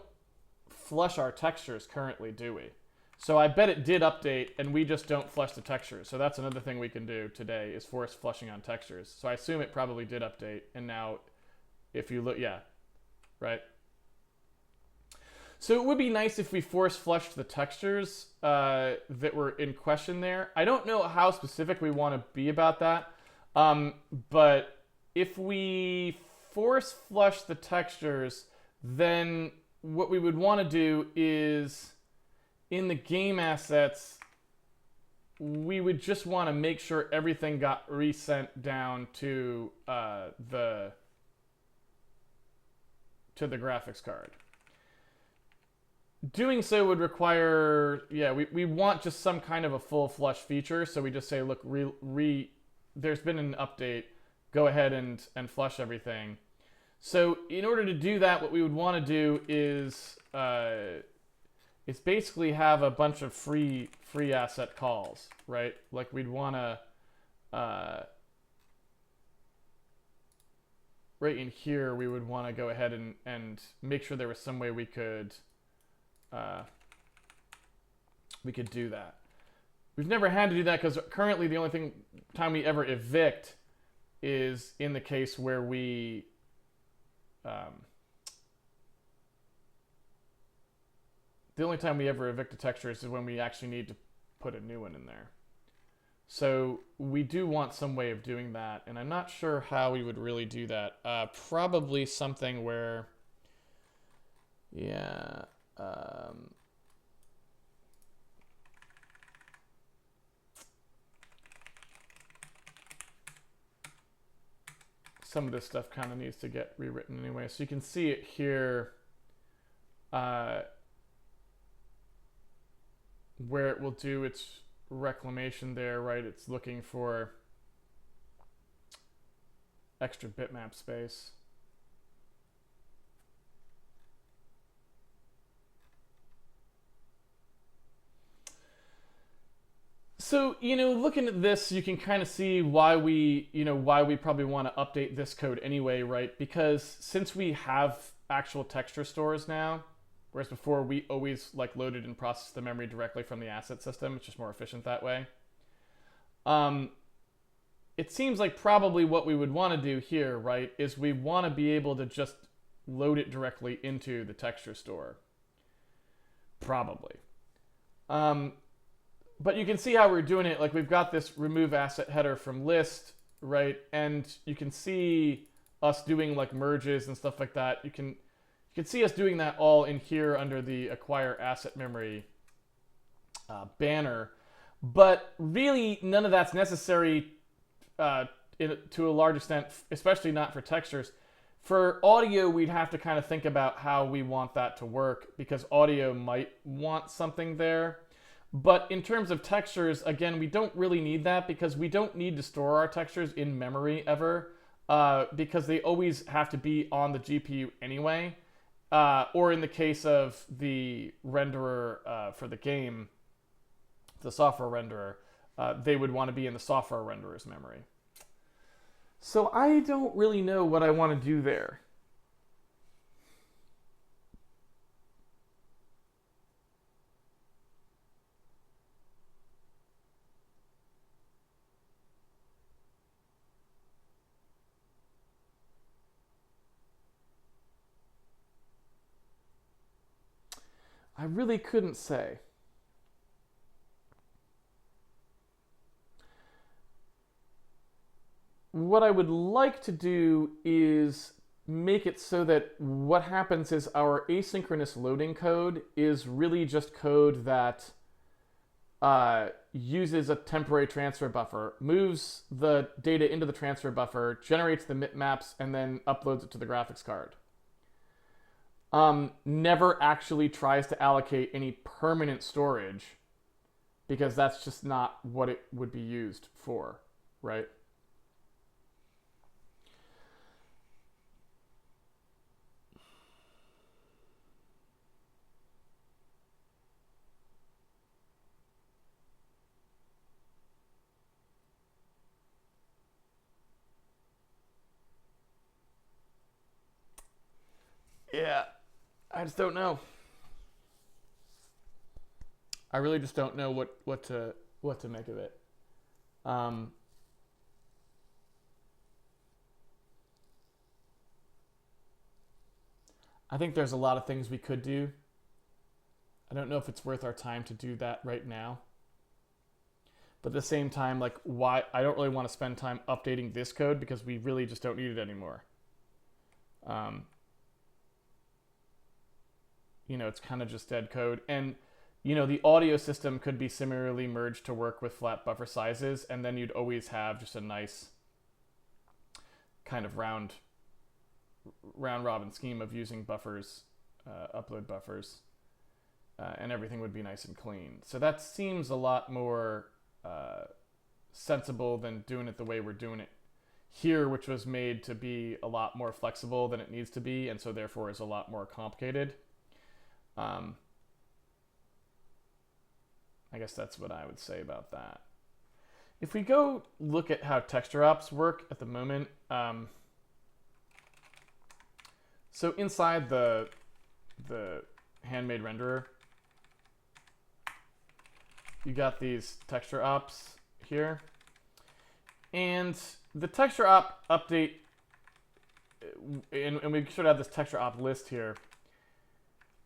flush our textures currently, do we? So I bet it did update, and we just don't flush the textures. So that's another thing we can do today, is force flushing on textures. So I assume it probably did update, and now if you look, yeah, right? So it would be nice if we force flushed the textures that were in question there. I don't know how specific we want to be about that, but if we force flush the textures, then what we would want to do is in the game assets, we would just want to make sure everything got resent down to the graphics card. Doing so would require, yeah, we want just some kind of a full flush feature. So we just say, look, there's been an update. Go ahead and flush everything. So in order to do that, what we would want to do is it's basically have a bunch of free asset calls, right? Like we'd want to right in here, we would want to go ahead and make sure there was some way we could do that. We've never had to do that because currently the only time we ever evict is in the case where we the only time we ever evict a texture is when we actually need to put a new one in there. So we do want some way of doing that, and I'm not sure how we would really do that. Probably something where, yeah, some of this stuff kind of needs to get rewritten anyway. So you can see it here where it will do its reclamation there, right? It's looking for extra bitmap space. So, looking at this, you can kind of see why we probably want to update this code anyway, right? Because since we have actual texture stores now, whereas before we always loaded and processed the memory directly from the asset system, it's just more efficient that way. It seems like probably what we would want to do here, right, is we want to be able to just load it directly into the texture store. Probably. But you can see how we're doing it. Like we've got this remove asset header from list, right? And you can see us doing merges and stuff like that. You can see us doing that all in here under the acquire asset memory banner. But really, none of that's necessary to a large extent, especially not for textures. For audio, we'd have to kind of think about how we want that to work because audio might want something there. But in terms of textures, again, we don't really need that because we don't need to store our textures in memory ever because they always have to be on the GPU anyway. Or in the case of the renderer for the game, the software renderer, they would want to be in the software renderer's memory. So I don't really know what I want to do there. I really couldn't say. What I would like to do is make it so that what happens is our asynchronous loading code is really just code that uses a temporary transfer buffer, moves the data into the transfer buffer, generates the maps, and then uploads it to the graphics card. Never actually tries to allocate any permanent storage because that's just not what it would be used for, right? Yeah, I just don't know. I really just don't know what to make of it. Um, I think there's a lot of things we could do. I don't know if it's worth our time to do that right now. But at the same time, like, why? I don't really want to spend time updating this code because we really just don't need it anymore. Um, it's kind of just dead code. And, the audio system could be similarly merged to work with flat buffer sizes, and then you'd always have just a nice kind of round robin scheme of using buffers, upload buffers, and everything would be nice and clean. So that seems a lot more sensible than doing it the way we're doing it here, which was made to be a lot more flexible than it needs to be, and so therefore is a lot more complicated. I guess that's what I would say about that. If we go look at how texture ops work at the moment, so inside the Handmade renderer, you got these texture ops here, and the texture op update, and we sort of have this texture op list here.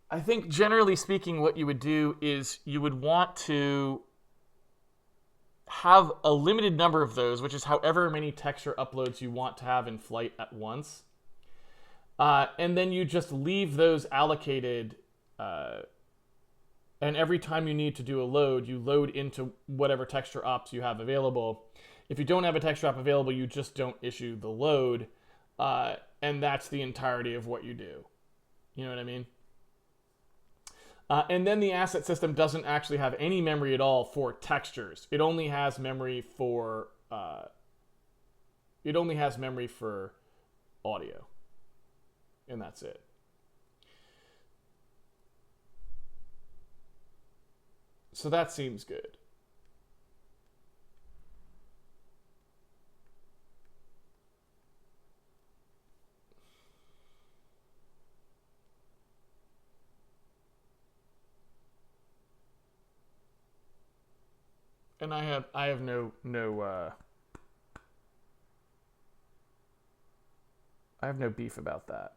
I think generally speaking, what you would do is you would want to have a limited number of those, which is however many texture uploads you want to have in flight at once. And then you just leave those allocated, and every time you need to do a load, you load into whatever texture ops you have available. If you don't have a texture op available, you just don't issue the load, and that's the entirety of what you do. You know what I mean? And then the asset system doesn't actually have any memory at all for textures. It only has memory for audio, and that's it. So that seems good. And I have no beef about that.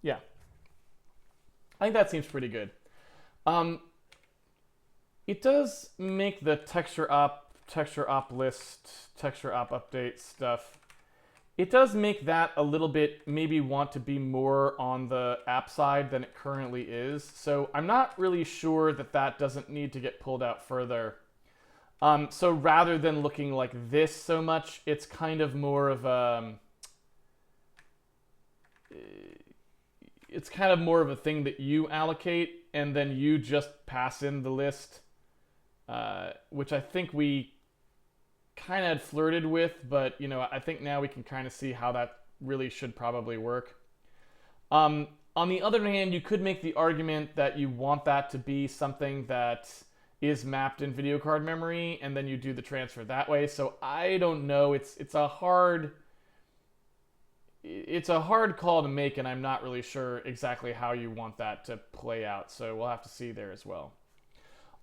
Yeah, I think that seems pretty good. It does make the texture op texture op list, texture op update stuff, it does make that a little bit maybe want to be more on the app side than it currently is. So I'm not really sure that that doesn't need to get pulled out further. So rather than looking like this so much, it's kind of more of a... It's kind of more of a thing that you allocate and then you just pass in the list, which I think we kind of had flirted with, but I think now we can kind of see how that really should probably work. On the other hand, you could make the argument that you want that to be something that is mapped in video card memory, and then you do the transfer that way. So I don't know. It's a hard call to make, and I'm not really sure exactly how you want that to play out. So we'll have to see there as well.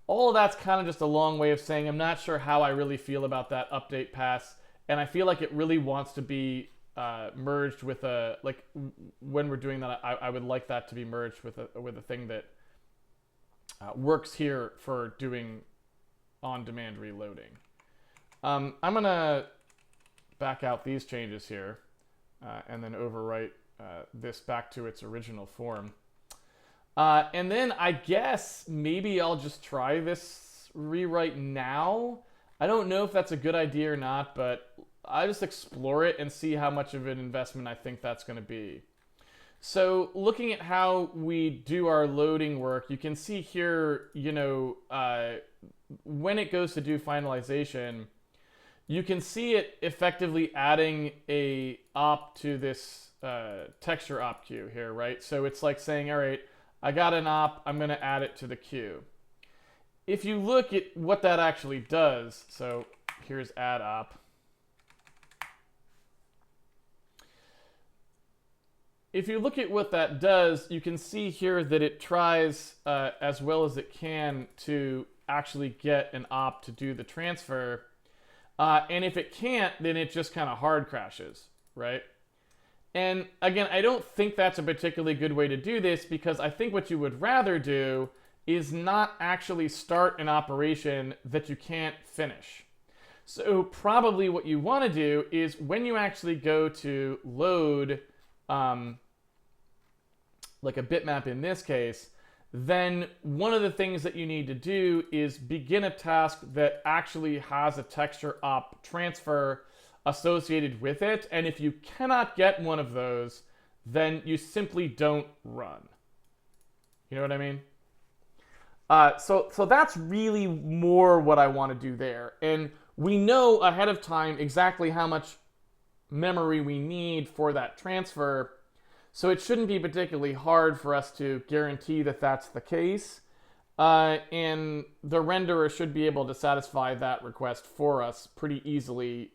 All of that's kind of just a long way of saying I'm not sure how I really feel about that update pass, and I feel like it really wants to be merged with a, like, when we're doing that, I would like that to be merged with a thing that works here for doing on-demand reloading. I'm gonna back out these changes here and then overwrite this back to its original form. And then I guess maybe I'll just try this rewrite now. I don't know if that's a good idea or not, but I'll just explore it and see how much of an investment I think that's going to be. So looking at how we do our loading work, you can see here, when it goes to do finalization, you can see it effectively adding a op to this texture op queue here, right? So it's like saying, all right, I got an op, I'm going to add it to the queue. If you look at what that actually does, so here's add op. If you look at what that does, you can see here that it tries as well as it can to actually get an op to do the transfer. And if it can't, then it just kind of hard crashes, right? And again, I don't think that's a particularly good way to do this, because I think what you would rather do is not actually start an operation that you can't finish. So probably what you want to do is when you actually go to load, like a bitmap in this case, then one of the things that you need to do is begin a task that actually has a texture op transfer associated with it. And if you cannot get one of those, then you simply don't run. You know what I mean? So that's really more what I want to do there. And we know ahead of time exactly how much memory we need for that transfer. So it shouldn't be particularly hard for us to guarantee that that's the case. And the renderer should be able to satisfy that request for us pretty easily,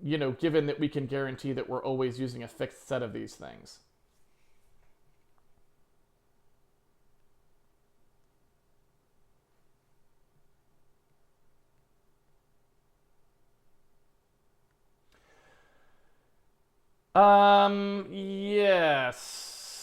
given that we can guarantee that we're always using a fixed set of these things. Yes.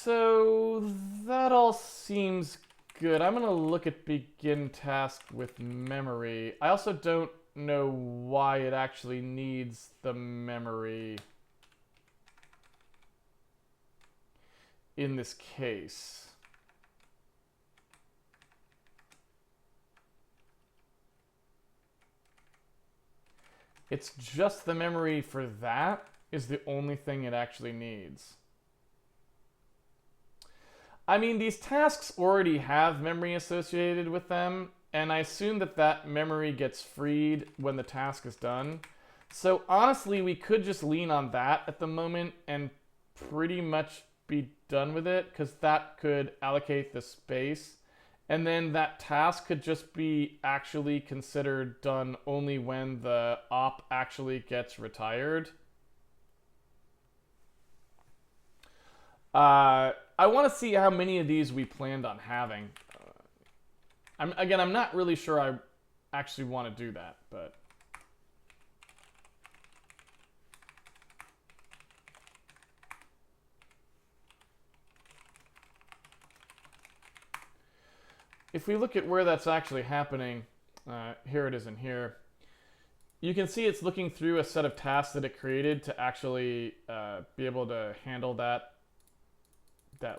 So that all seems good. I'm going to look at begin task with memory. I also don't know why it actually needs the memory in this case. It's just the memory for that is the only thing it actually needs. I mean, these tasks already have memory associated with them, and I assume that that memory gets freed when the task is done. So honestly, we could just lean on that at the moment and pretty much be done with it, because that could allocate the space. And then that task could just be actually considered done only when the op actually gets retired. I want to see how many of these we planned on having. I'm not really sure I actually want to do that, but... If we look at where that's actually happening, Here it is in here. You can see it's looking through a set of tasks that it created to actually be able to handle that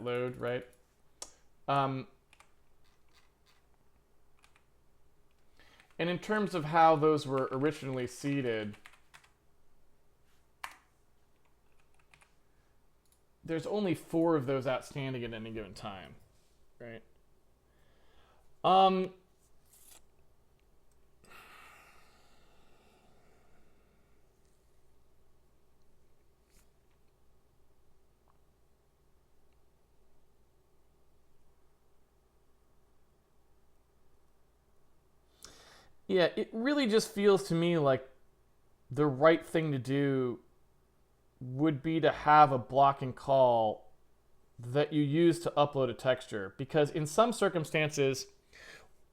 load, right? And in terms of how those were originally seeded, there's only 4 of those outstanding at any given time, right? Yeah, it really just feels to me like the right thing to do would be to have a blocking call that you use to upload a texture, because in some circumstances,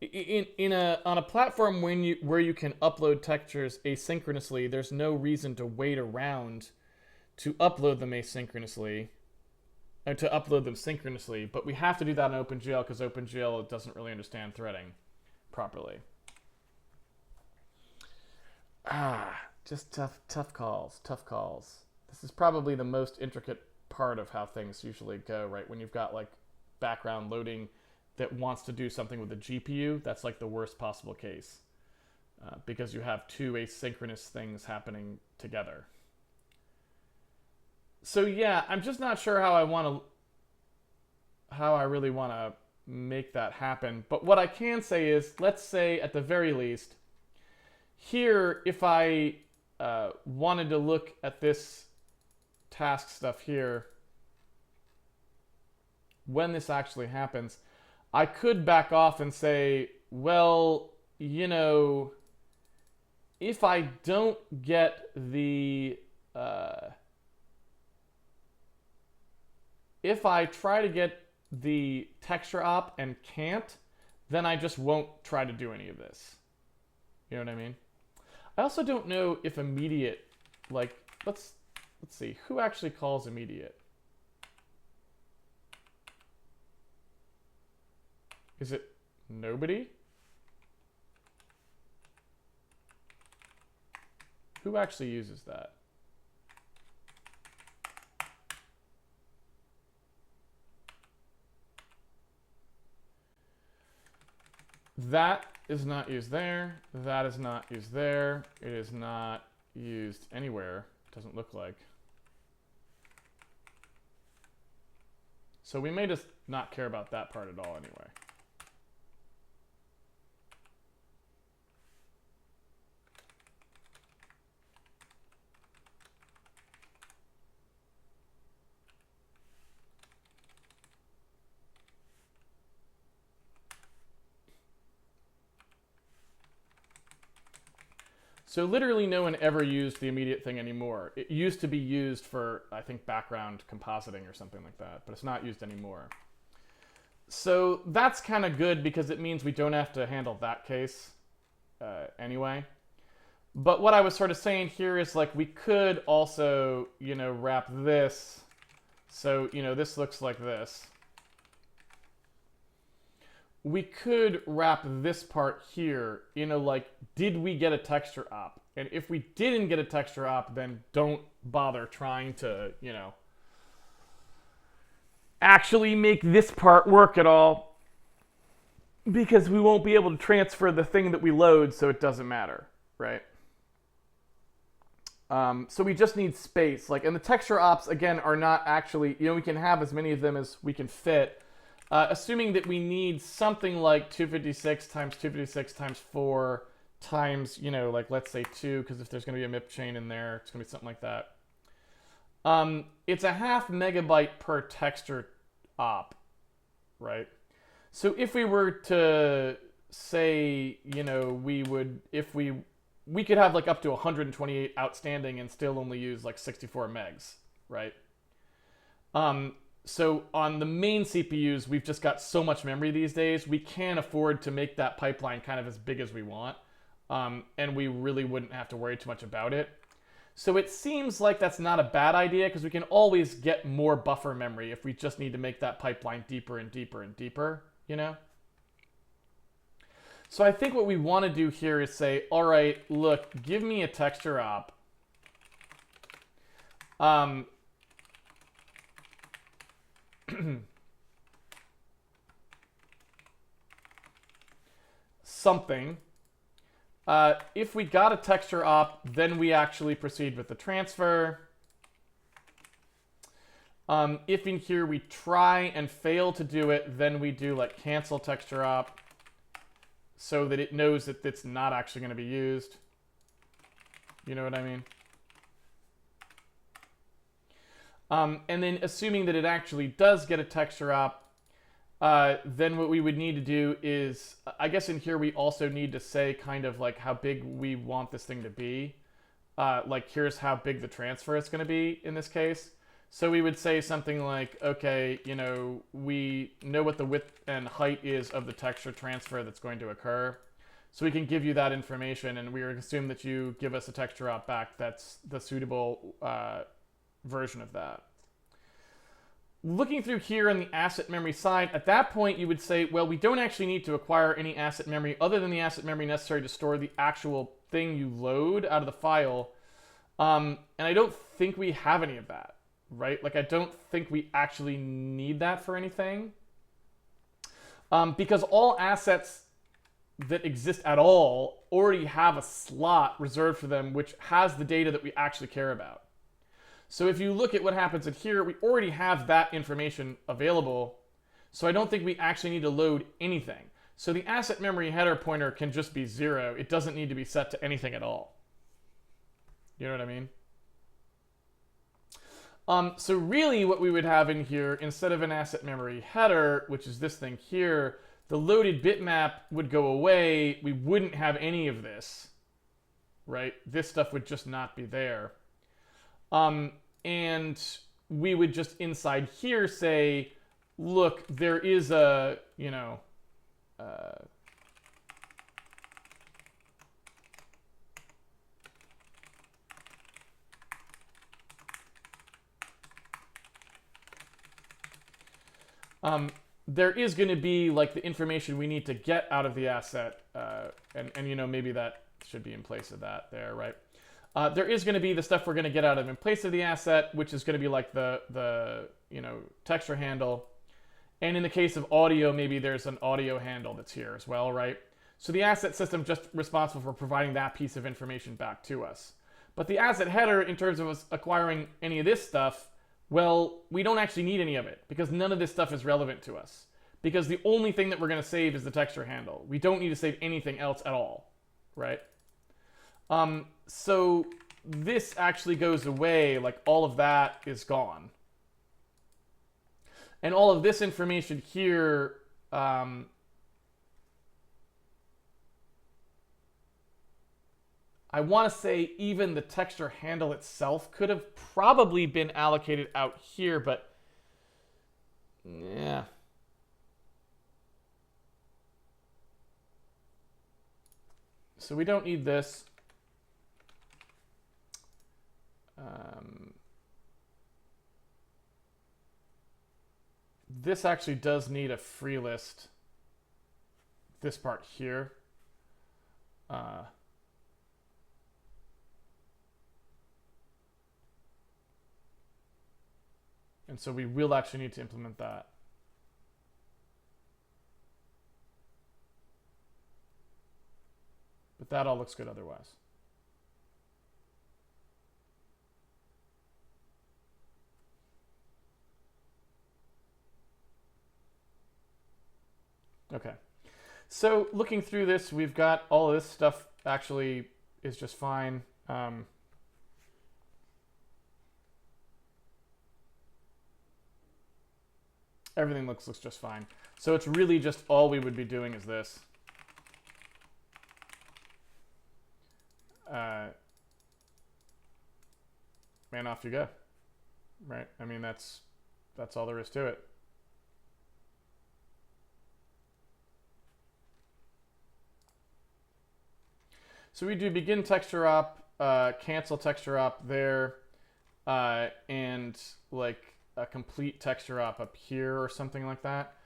on a platform where you can upload textures asynchronously, there's no reason to wait around to upload them asynchronously, or to upload them synchronously. But we have to do that in OpenGL because OpenGL doesn't really understand threading properly. Just tough calls. This is probably the most intricate part of how things usually go, right? When you've got like background loading that wants to do something with the GPU, that's like the worst possible case, because you have 2 asynchronous things happening together. So yeah, I'm just not sure how I really want to make that happen. But what I can say is, let's say at the very least, here, if I wanted to look at this task stuff here, when this actually happens, I could back off and say, well, you know, if I don't get the... if I try to get the texture op and can't, then I just won't try to do any of this. You know what I mean? I also don't know if immediate, like, let's see, who actually calls immediate? Is it nobody? Who actually uses that? That is not used there. That is not used there. It is not used anywhere. Doesn't look like. So we may just not care about that part at all anyway. So literally no one ever used the immediate thing anymore. It used to be used for, I think, background compositing or something like that, but it's not used anymore. So that's kind of good because it means we don't have to handle that case anyway. But what I was sort of saying here is, like, we could also, you know, wrap this. So, you know, this looks like this. We could wrap this part here, you know, like, did we get a texture op? And if we didn't get a texture op, then don't bother trying to, you know, actually make this part work at all, because we won't be able to transfer the thing that we load, so it doesn't matter, right? So we just need space. Like, and the texture ops, again, are not actually, you know, we can have as many of them as we can fit. Assuming that we need something like 256 times 256 times 4 times, you know, like, let's say 2, because if there's going to be a MIP chain in there, it's going to be something like that. It's a 0.5 megabyte per texture op, right? So if we were to say, you know, we would, if we could have like up to 128 outstanding and still only use like 64 megs, right? So on the main CPUs, we've just got so much memory these days, we can't afford to make that pipeline kind of as big as we want. And we really wouldn't have to worry too much about it. So it seems like that's not a bad idea, because we can always get more buffer memory if we just need to make that pipeline deeper and deeper and deeper, you know? So I think what we want to do here is say, all right, look, give me a texture op. Something. If we got a texture op, then we actually proceed with the transfer. If in here we try and fail to do it, then we do like cancel texture op so that it knows that it's not actually going to be used. You know what I mean? And then assuming that it actually does get a texture op, then what we would need to do is, I guess in here we also need to say kind of like how big we want this thing to be. Like here's how big the transfer is going to be in this case. So we would say something like, okay, you know, we know what the width and height is of the texture transfer that's going to occur. So we can give you that information, and we assume that you give us a texture op back that's the suitable version of that. Looking through here on the asset memory side, at that point you would say, well, we don't actually need to acquire any asset memory other than the asset memory necessary to store the actual thing you load out of the file. And I don't think we have any of that, right? Like I don't think we actually need that for anything. Because all assets that exist at all already have a slot reserved for them which has the data that we actually care about. So if you look at what happens in here, we already have that information available. So I don't think we actually need to load anything. So the asset memory header pointer can just be 0. It doesn't need to be set to anything at all. You know what I mean? So really what we would have in here, instead of an asset memory header, which is this thing here, the loaded bitmap would go away. We wouldn't have any of this, right? This stuff would just not be there. And we would just inside here say, look, there is a, you know, there is going to be like the information we need to get out of the asset, and you know, maybe that should be in place of that there, right? There is going to be the stuff we're going to get out of in place of the asset, which is going to be like the you know, texture handle. And in the case of audio, maybe there's an audio handle that's here as well, right? So the asset system just responsible for providing that piece of information back to us. But the asset header, in terms of us acquiring any of this stuff, well, we don't actually need any of it because none of this stuff is relevant to us. Because the only thing that we're going to save is the texture handle. We don't need to save anything else at all, right? So this actually goes away, like all of that is gone. And all of this information here, I want to say even the texture handle itself could have probably been allocated out here, but yeah. So we don't need this. This actually does need a free list. This part here. And so we will actually need to implement that. But that all looks good otherwise. Okay, so looking through this, we've got all of this stuff actually is just fine. Everything looks just fine. So it's really just all we would be doing is this. Man, off you go. Right? I mean, that's all there is to it. So we do begin texture op, cancel texture op there, and like a complete texture op up here or something like that.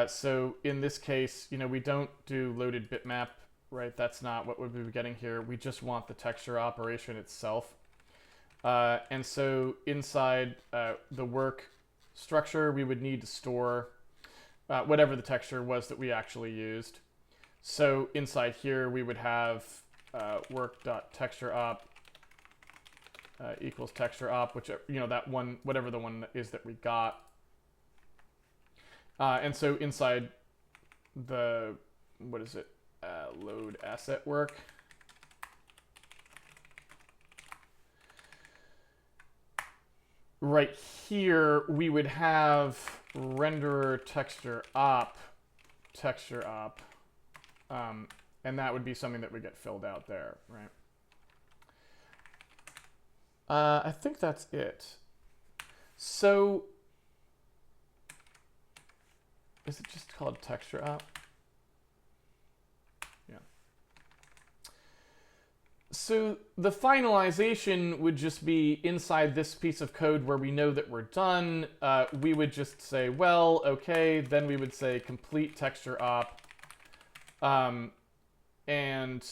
So in this case, we don't do loaded bitmap, right? That's not what we'll be getting here. We just want the texture operation itself. And so inside the work structure, we would need to store whatever the texture was that we actually used. So inside here, we would have work.textureOp equals textureOp, which that one, whatever the one is that we got. And so inside the, what is it, load asset work, right here, we would have renderer textureOp, and that would be something that would get filled out there, right? I think that's it. So, is it just called textureOp? Yeah. So the finalization would just be inside this piece of code where we know that we're done. We would just say, well, okay, then we would say complete textureOp. And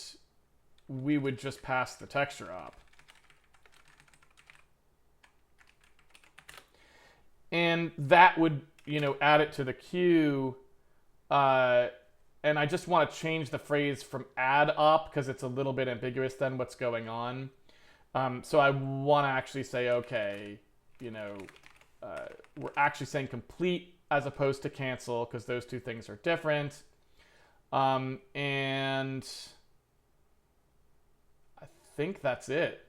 we would just pass the textureOp. And that would, add it to the queue. And I just want to change the phrase from add op because it's a little bit ambiguous then what's going on. So I want to actually say, okay, we're actually saying complete as opposed to cancel because those two things are different. And I think that's it.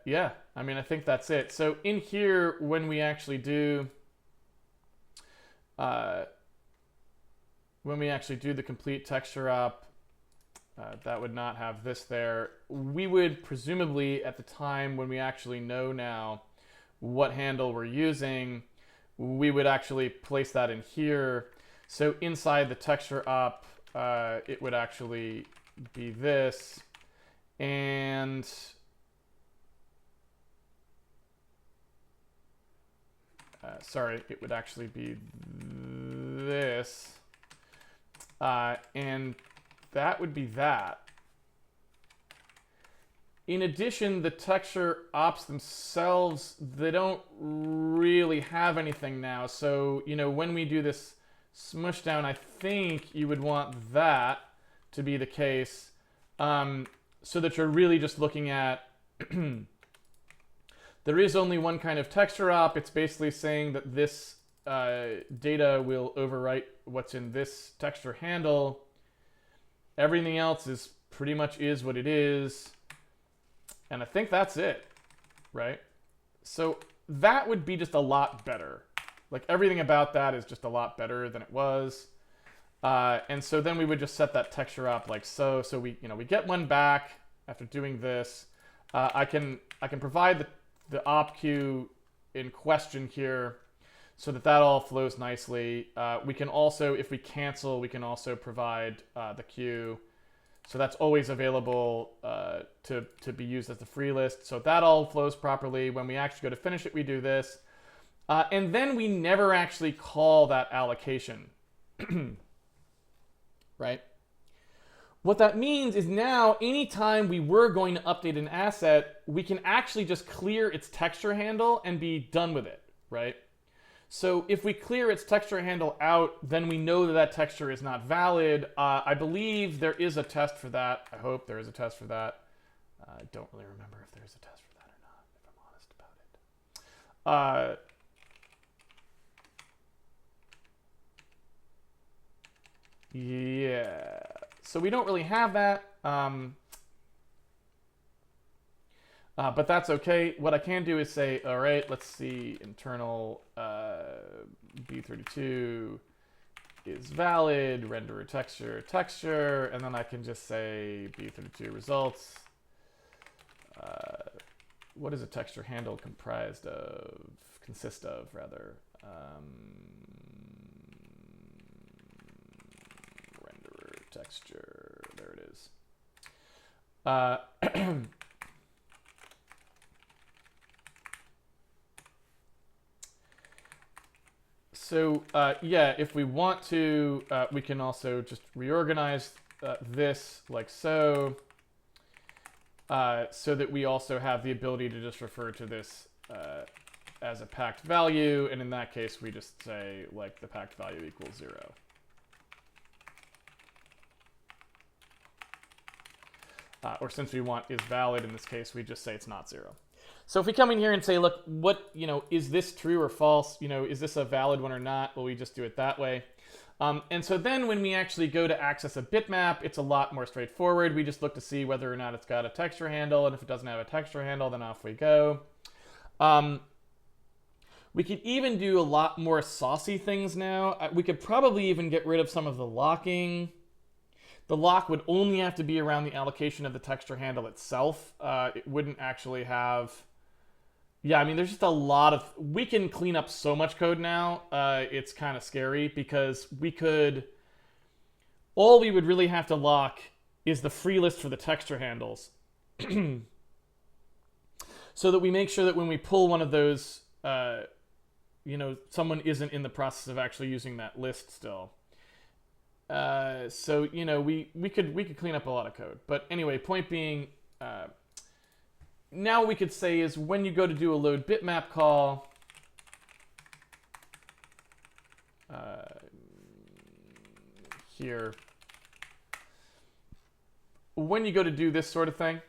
Yeah, I mean, I think that's it. So in here, when we actually do, the complete texture op, that would not have this there. We would presumably, at the time when we actually know now what handle we're using, we would actually place that in here. So inside the texture op, it would actually be this, and sorry, it would actually be this, and that would be that. In addition, the texture ops themselves, they don't really have anything now. So, when we do this smush down, I think you would want that to be the case, so that you're really just looking at there is only one kind of texture op. It's basically saying that this data will overwrite what's in this texture handle. Everything else is pretty much is what it is. And I think that's it, right? So that would be just a lot better. Like everything about that is just a lot better than it was. And so then we would just set that texture op like so. So we get one back after doing this. I can provide the op queue in question here so that all flows nicely. We can also, if we cancel, we can also provide the queue. So that's always available to be used as the free list. So that all flows properly. When we actually go to finish it, we do this. And then we never actually call that allocation, right? What that means is now, anytime we were going to update an asset, we can actually just clear its texture handle and be done with it, right? So if we clear its texture handle out, then we know that texture is not valid. I believe there is a test for that. I hope there is a test for that. I don't really remember if there's a test for that or not, if I'm honest about it. Yeah. So we don't really have that, but that's okay. What I can do is say, all right, let's see, internal B32 is valid, renderer texture, and then I can just say B32 results. What is a texture handle consist of, rather? Renderer texture. use. Uh, So yeah, if we want to, we can also just reorganize this like so, so that we also have the ability to just refer to this as a packed value, and in that case, we just say like the packed value equals 0. Or since we want is valid in this case, we just say it's not 0. So if we come in here and say, look, what, is this true or false? Is this a valid one or not? Well, we just do it that way. And so then when we actually go to access a bitmap, it's a lot more straightforward. We just look to see whether or not it's got a texture handle. And if it doesn't have a texture handle, then off we go. We could even do a lot more saucy things now. We could probably even get rid of some of the locking. The lock would only have to be around the allocation of the texture handle itself. It wouldn't actually have... Yeah, I mean, there's just a lot of... We can clean up so much code now. It's kind of scary because we could... All we would really have to lock is the free list for the texture handles. So that we make sure that when we pull one of those, someone isn't in the process of actually using that list still. So, we could clean up a lot of code. But anyway, point being... now we could say is when you go to do a load bitmap call, here, when you go to do this sort of thing,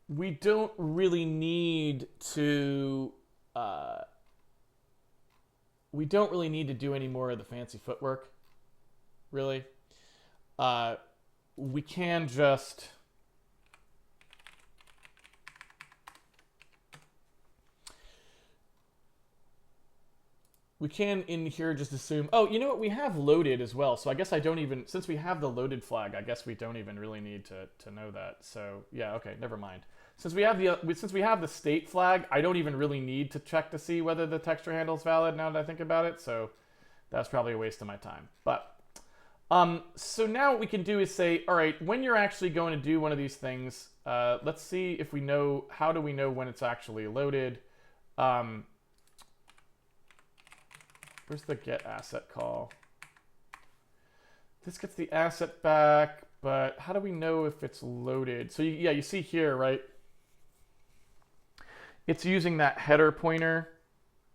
we don't really need to do any more of the fancy footwork, really. We can just in here just assume, oh, you know what, we have loaded as well, so I guess I don't even, since we have the loaded flag, I guess we don't even really need to know that. So yeah, okay, never mind. Since we have the state flag, I don't even really need to check to see whether the texture handle is valid now that I think about it, so that's probably a waste of my time. But so now what we can do is say, all right, when you're actually going to do one of these things, let's see if we know, how do we know when it's actually loaded? Where's the get asset call? This gets the asset back, but how do we know if it's loaded? So yeah, you see here, right? It's using that header pointer,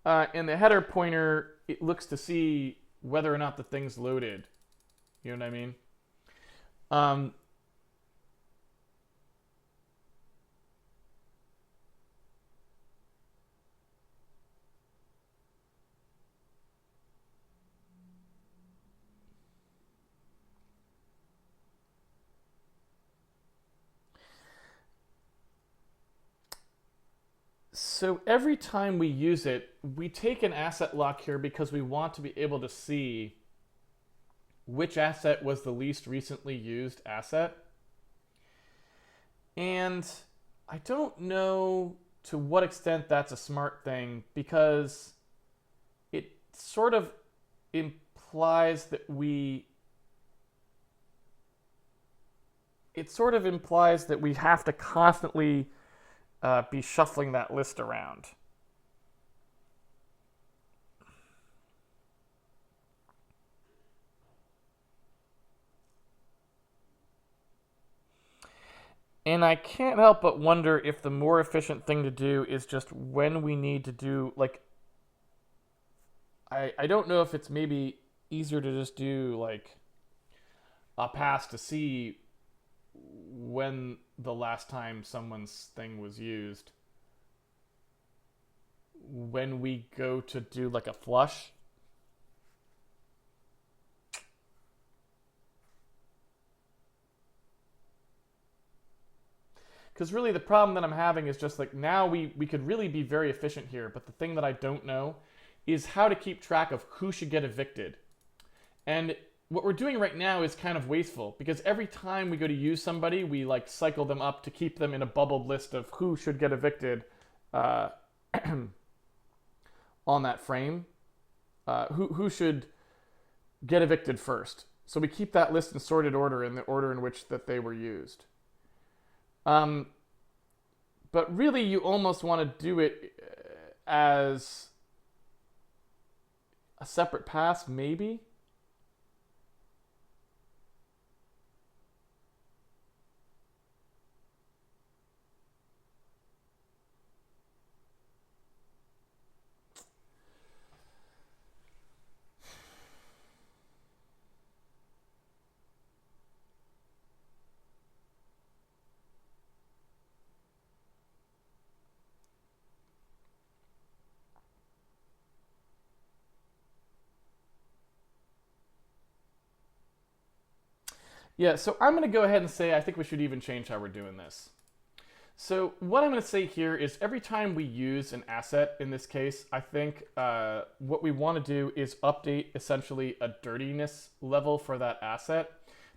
and the header pointer, it looks to see whether or not the thing's loaded. You know what I mean? So every time we use it, we take an asset lock here because we want to be able to see which asset was the least recently used asset. And I don't know to what extent that's a smart thing, because it sort of implies that we have to constantly be shuffling that list around. And I can't help but wonder if the more efficient thing to do is just when we need to do, like, I don't know if it's maybe easier to just do, like, a pass to see when the last time someone's thing was used. When we go to do, like, a flush. Because really the problem that I'm having is just like, now we could really be very efficient here, but the thing that I don't know is how to keep track of who should get evicted. And what we're doing right now is kind of wasteful, because every time we go to use somebody, we like cycle them up to keep them in a bubbled list of who should get evicted on that frame. Who should get evicted first. So we keep that list in sorted order in the order in which that they were used. Um, but really, you almost want to do it as a separate pass, maybe. Yeah, so I'm going to go ahead and say I think we should even change how we're doing this. So what I'm going to say here is every time we use an asset, in this case, I think what we want to do is update essentially a dirtiness level for that asset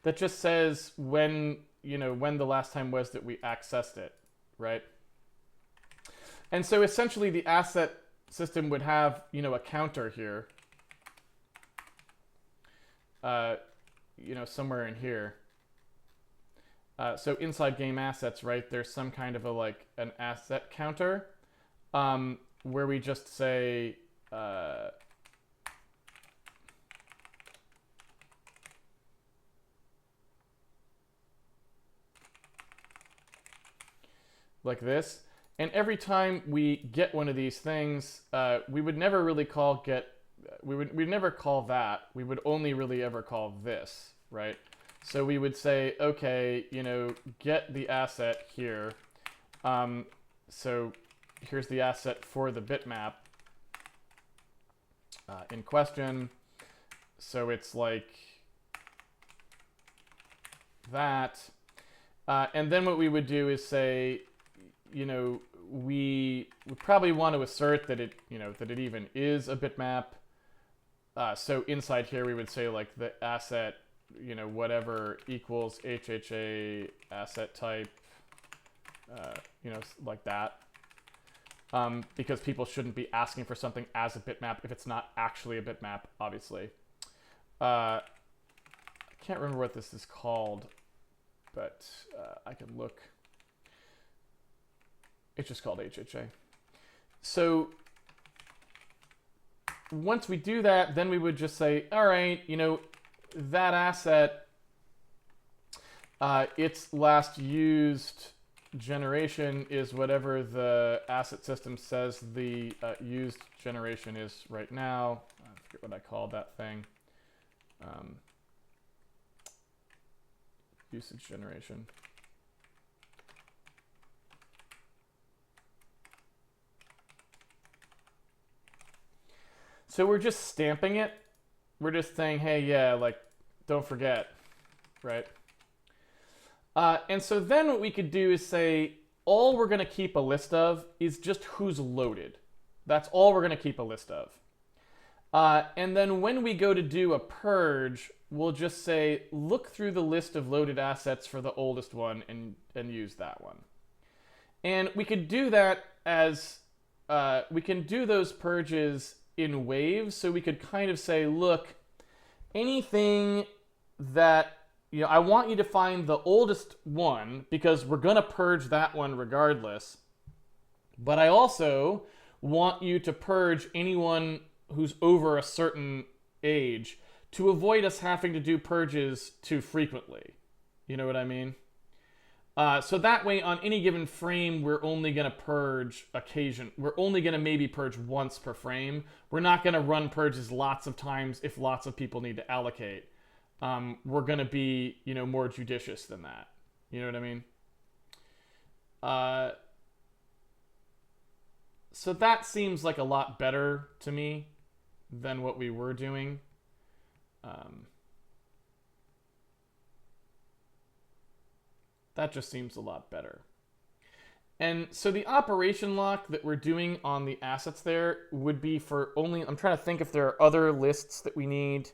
that just says when the last time was that we accessed it, right? And so essentially the asset system would have a counter here, somewhere in here. So inside game assets, right, there's some kind of an asset counter where we just say like this. And every time we get one of these things, we would never really call we'd never call that. We would only really ever call this, right? So we would say, okay, get the asset here. So here's the asset for the bitmap in question. So it's like that. And then what we would do is say, we would probably want to assert that it even is a bitmap. So inside here we would say like the asset, whatever equals HHA asset type, like that. Because people shouldn't be asking for something as a bitmap if it's not actually a bitmap, obviously. I can't remember what this is called, but I can look. It's just called HHA. So once we do that, then we would just say, all right, that asset, its last used generation is whatever the asset system says the used generation is right now. I forget what I called that thing. Usage generation. So we're just stamping it. We're just saying, hey, yeah, don't forget, right? And so then what we could do is say, all we're going to keep a list of is just who's loaded. That's all we're going to keep a list of. And then when we go to do a purge, we'll just say, look through the list of loaded assets for the oldest one and use that one. And we could do that as, we can do those purges in waves. So we could kind of say, look, anything that, I want you to find the oldest one because we're going to purge that one regardless. But I also want you to purge anyone who's over a certain age to avoid us having to do purges too frequently. You know what I mean? So that way, on any given frame, we're only going to purge we're only going to maybe purge once per frame. We're not going to run purges lots of times if lots of people need to allocate. We're going to be, more judicious than that. You know what I mean? So that seems like a lot better to me than what we were doing. That just seems a lot better. And so the operation lock that we're doing on the assets there would be for only, I'm trying to think if there are other lists that we need.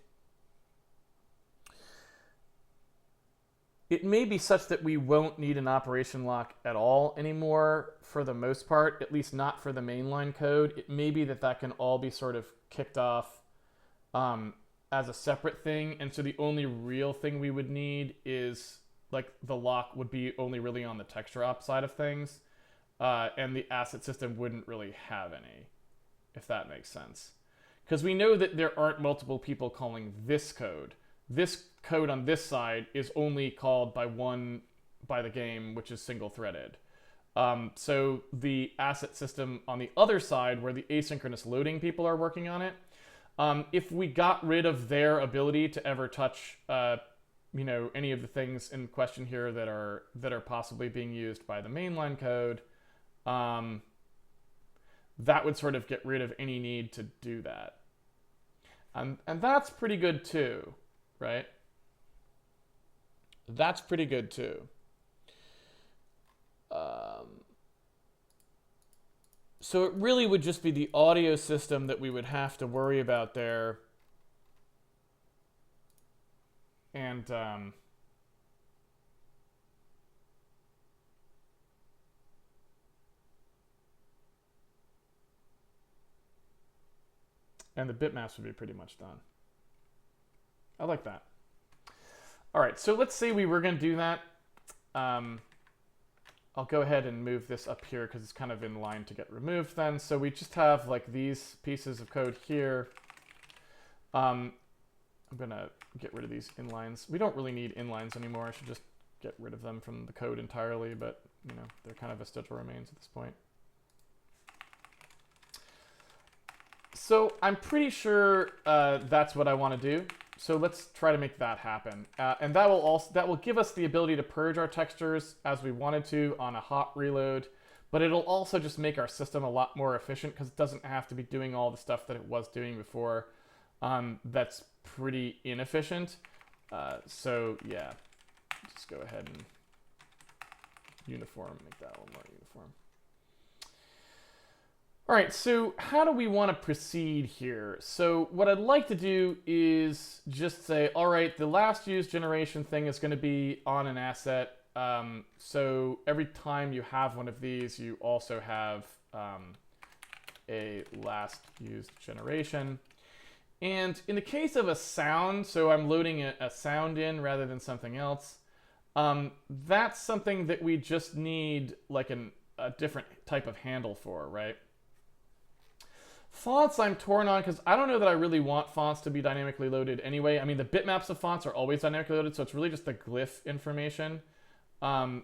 It may be such that we won't need an operation lock at all anymore for the most part, at least not for the mainline code. It may be that can all be sort of kicked off as a separate thing, and so the only real thing we would need is like the lock would be only really on the texture op side of things, and the asset system wouldn't really have any, if that makes sense. Because we know that there aren't multiple people calling this code. This code on this side is only called by the game, which is single-threaded. So the asset system on the other side, where the asynchronous loading people are working on it, if we got rid of their ability to ever touch, any of the things in question here that are possibly being used by the mainline code, that would sort of get rid of any need to do that. And that's pretty good too, right? That's pretty good too. So it really would just be the audio system that we would have to worry about there. And the bitmaps would be pretty much done. I like that. All right, so let's say we were going to do that. I'll go ahead and move this up here because it's kind of in line to get removed then. So we just have like these pieces of code here. I'm going to get rid of these inlines. We don't really need inlines anymore. I should just get rid of them from the code entirely, but they're kind of vestigial remains at this point. So I'm pretty sure that's what I want to do. So let's try to make that happen. And that will give us the ability to purge our textures as we wanted to on a hot reload, but it'll also just make our system a lot more efficient because it doesn't have to be doing all the stuff that it was doing before. That's pretty inefficient. So yeah, just go ahead and uniform, make that a little more uniform. All right, so how do we want to proceed here? So what I'd like to do is just say, all right, the last used generation thing is going to be on an asset. So every time you have one of these, you also have a last used generation. And in the case of a sound, so I'm loading a sound in rather than something else, that's something that we just need like a different type of handle for, right? Fonts I'm torn on because I don't know that I really want fonts to be dynamically loaded anyway. I mean, the bitmaps of fonts are always dynamically loaded, so it's really just the glyph information where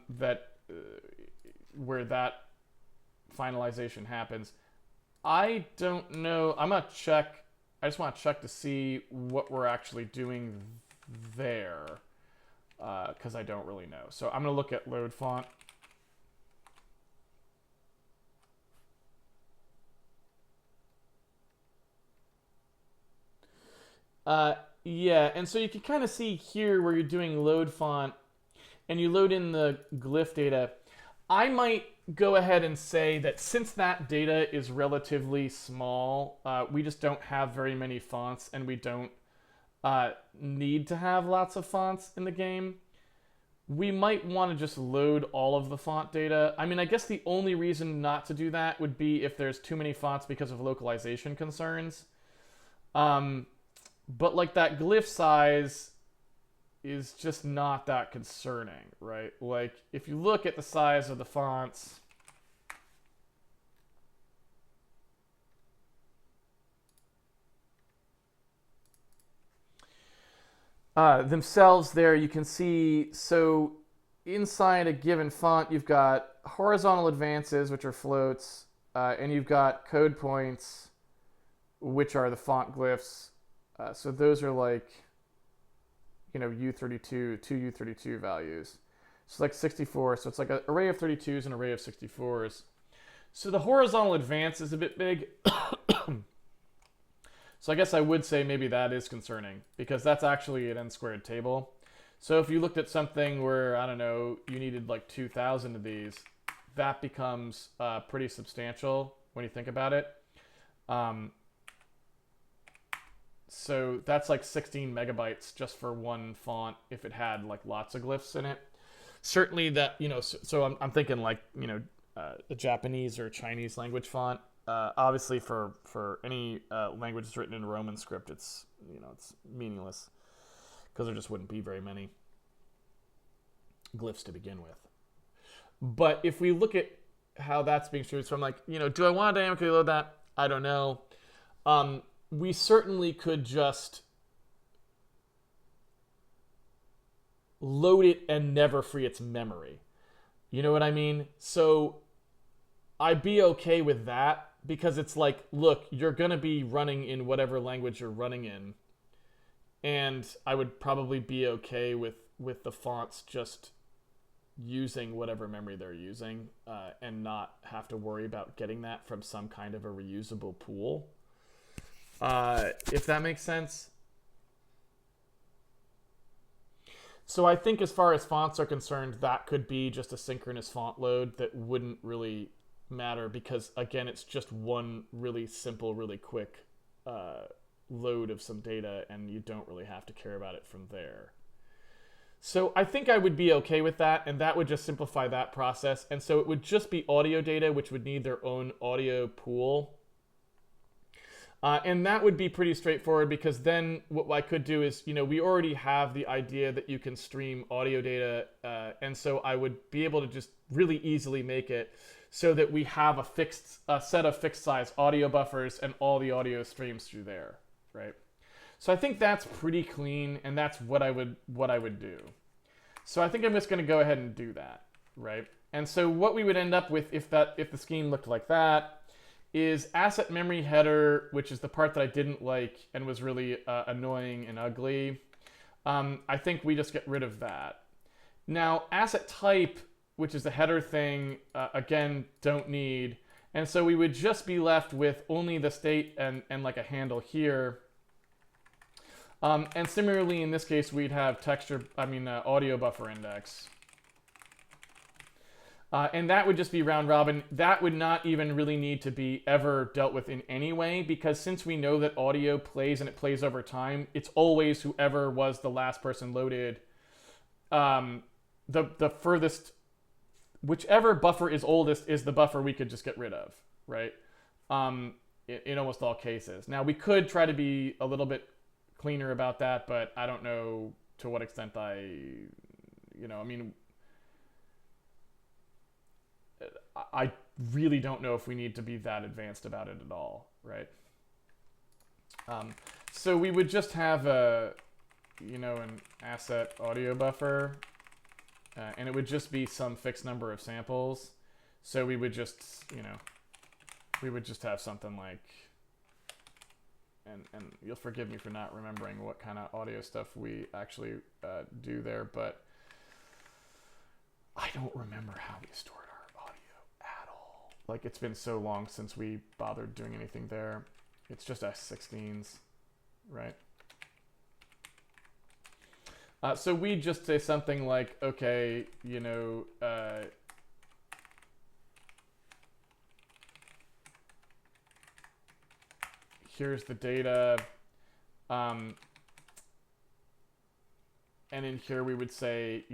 that finalization happens. I don't know. I'm going to check. I just want to check to see what we're actually doing there because I don't really know. So I'm going to look at load font. Yeah, and so you can kind of see here where you're doing load font and you load in the glyph data. I might go ahead and say that since that data is relatively small, we just don't have very many fonts and we don't need to have lots of fonts in the game. We might want to just load all of the font data. I mean, I guess the only reason not to do that would be if there's too many fonts because of localization concerns. But like that glyph size is just not that concerning, right? Like if you look at the size of the fonts, themselves there, you can see, so inside a given font, you've got horizontal advances, which are floats, and you've got code points, which are the font glyphs. So those are like, U32, two U32 values. So like 64, so it's like an array of 32s and an array of 64s. So the horizontal advance is a bit big. So I guess I would say maybe that is concerning because that's actually an n-squared table. So if you looked at something where, I don't know, you needed like 2,000 of these, that becomes pretty substantial when you think about it. So that's like 16 megabytes just for one font if it had like lots of glyphs in it. Certainly that, so I'm thinking like, a Japanese or Chinese language font Obviously, for any language that's written in Roman script, it's it's meaningless because there just wouldn't be very many glyphs to begin with. But if we look at how that's being distributed, so I'm like, do I want to dynamically load that? I don't know. We certainly could just load it and never free its memory. You know what I mean? So I'd be okay with that because it's like, look, you're going to be running in whatever language you're running in. And I would probably be okay with the fonts just using whatever memory they're using and not have to worry about getting that from some kind of a reusable pool. If that makes sense. So I think as far as fonts are concerned, that could be just a synchronous font load that wouldn't really matter because, again, it's just one really simple, really quick load of some data, and you don't really have to care about it from there. So I think I would be okay with that, and that would just simplify that process. And so it would just be audio data, which would need their own audio pool. And that would be pretty straightforward because then what I could do is, we already have the idea that you can stream audio data. And so I would be able to just really easily make it so that we have a set of fixed size audio buffers and all the audio streams through there, right? So I think that's pretty clean, and that's what I would do. So I think I'm just going to go ahead and do that, right? And so what we would end up with if the scheme looked like that is asset memory header, which is the part that I didn't like and was really annoying and ugly. I think we just get rid of that. Now, asset type, which is the header thing, again, don't need. And so we would just be left with only the state and like a handle here. And similarly, in this case, we'd have audio buffer index. And that would just be round robin. That would not even really need to be ever dealt with in any way, because since we know that audio plays and it plays over time, it's always whoever was the last person loaded. The furthest, whichever buffer is oldest is the buffer we could just get rid of, right? In almost all cases. Now, we could try to be a little bit cleaner about that, but I don't know to what extent I really don't know if we need to be that advanced about it at all, right? So we would just have an asset audio buffer, and it would just be some fixed number of samples. So we would just, have something like, and you'll forgive me for not remembering what kind of audio stuff we actually do there, but I don't remember how we stored our audio at all. Like, it's been so long since we bothered doing anything there. It's just S16s, right? So we just say something like, okay, here's the data, and in here we would say,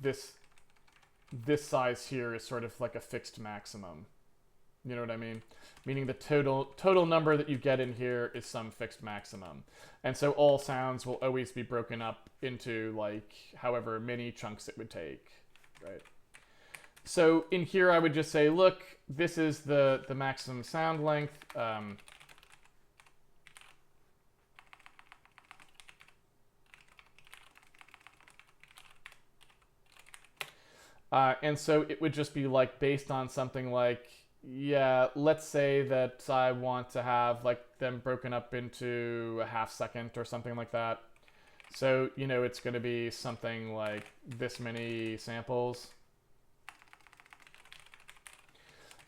this size here is sort of like a fixed maximum. You know what I mean? Meaning the total number that you get in here is some fixed maximum. And so all sounds will always be broken up into like however many chunks it would take, right? So in here I would just say, look, this is the maximum sound length. And so it would just be like based on something like, yeah, let's say that I want to have like them broken up into a half second or something like that. So, it's going to be something like this many samples.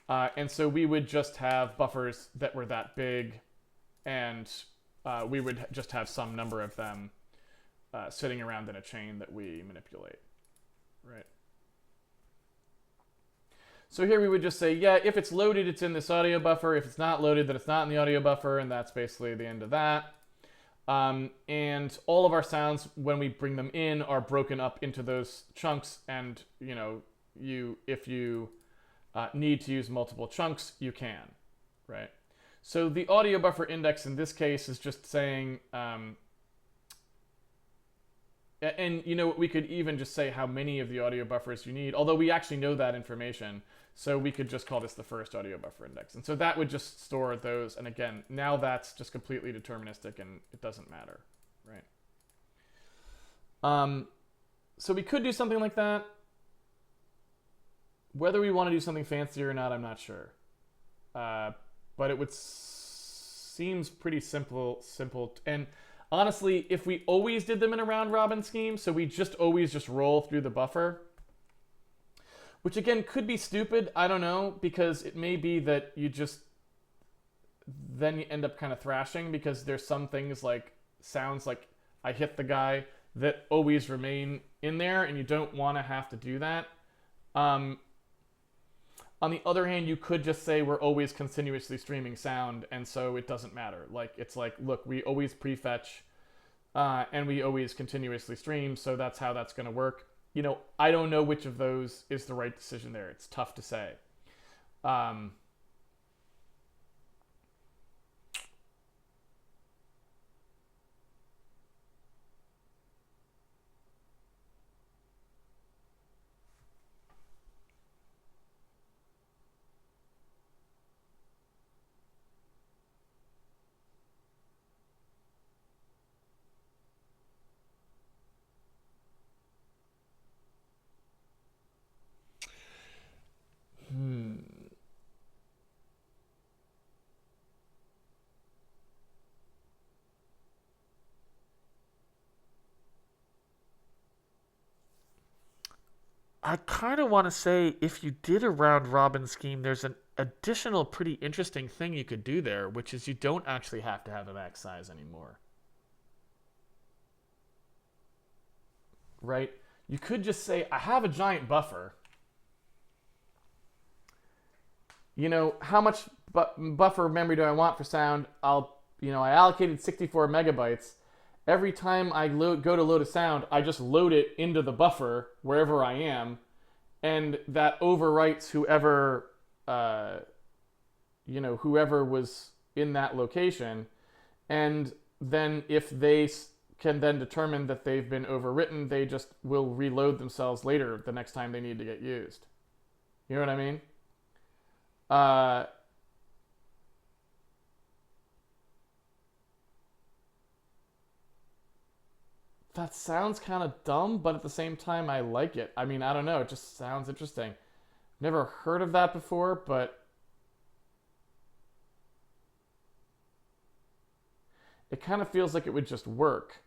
And so we would just have buffers that were that big, and we would just have some number of them sitting around in a chain that we manipulate, right? So here we would just say, yeah, if it's loaded, it's in this audio buffer. If it's not loaded, then it's not in the audio buffer, and that's basically the end of that. And all of our sounds, when we bring them in, are broken up into those chunks, and if you need to use multiple chunks, you can, right? So the audio buffer index in this case is just saying, and you know, we could even just say how many of the audio buffers you need, although we actually know that information. So we could just call this the first audio buffer index. And so that would just store those. And again, now that's just completely deterministic and it doesn't matter, right? So we could do something like that. Whether we want to do something fancier or not, I'm not sure. But it would seems pretty simple. And honestly, if we always did them in a round robin scheme, so we just always just roll through the buffer, which again could be stupid, I don't know, because it may be that you just then you end up kind of thrashing because there's some things like sounds like I hit the guy that always remain in there and you don't want to have to do that. On the other hand, you could just say we're always continuously streaming sound, and so it doesn't matter. Like, it's like, look, we always prefetch, and we always continuously stream, so that's how that's going to work. You know, I don't know which of those is the right decision there. It's tough to say. I kind of want to say if you did a round robin scheme, there's an additional pretty interesting thing you could do there, which is you don't actually have to have a max size anymore. Right? You could just say, I have a giant buffer. You know, how much buffer memory do I want for sound? I allocated 64 megabytes. Every time I go to load a sound, I just load it into the buffer wherever I am, and that overwrites whoever, whoever was in that location. And then if they can then determine that they've been overwritten, they just will reload themselves later the next time they need to get used. You know what I mean? That sounds kind of dumb, but at the same time, I like it. I mean, I don't know. It just sounds interesting. Never heard of that before, but it kind of feels like it would just work.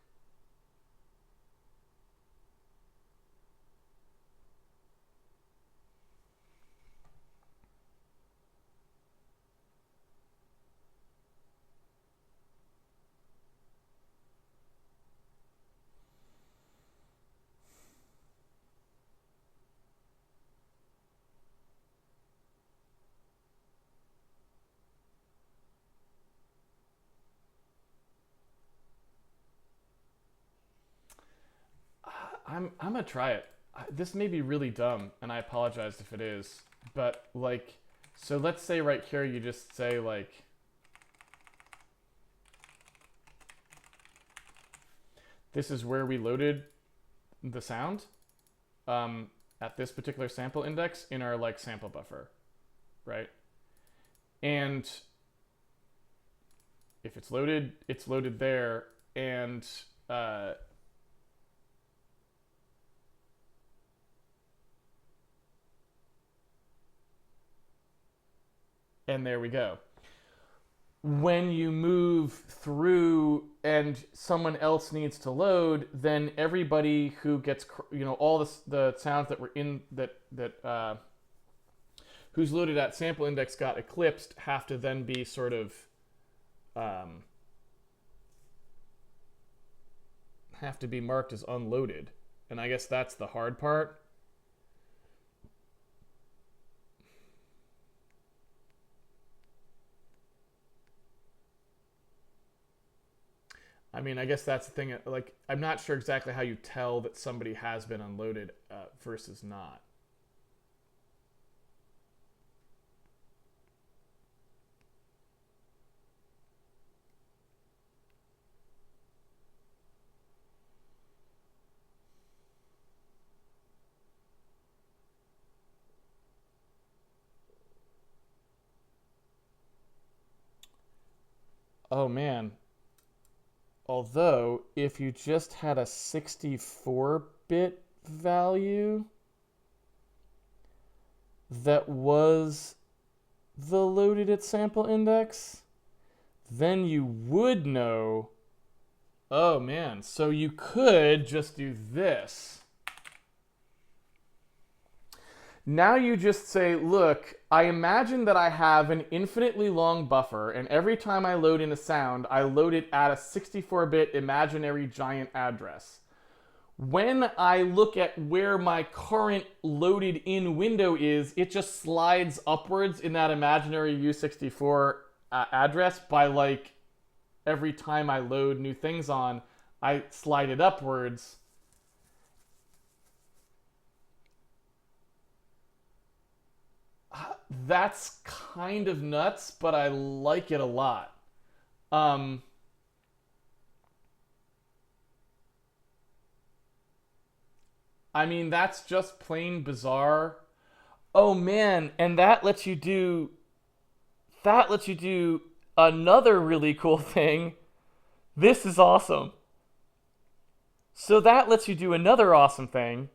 I'm gonna try it. This may be really dumb, and I apologize if it is. But like, so let's say right here you just say like, this is where we loaded the sound at this particular sample index in our like sample buffer, right? And if it's loaded there, and and there we go. When you move through and someone else needs to load, then everybody who gets, all the sounds that were in that who's loaded at sample index got eclipsed have to then be sort of have to be marked as unloaded. And I guess that's the hard part. I mean, I guess that's the thing. Like, I'm not sure exactly how you tell that somebody has been unloaded versus not. Oh man. Although, if you just had a 64-bit value that was the loaded at sample index, then you would know. Oh man, so you could just do this. Now you just say, look, I imagine that I have an infinitely long buffer, and every time I load in a sound, I load it at a 64-bit imaginary giant address. When I look at where my current loaded in window is, it just slides upwards in that imaginary U64 address by like every time I load new things on, I slide it upwards. That's kind of nuts, but I like it a lot. Um, I mean, that's just plain bizarre. Oh man, and that lets you do another really cool thing. This is awesome. So that lets you do another awesome thing,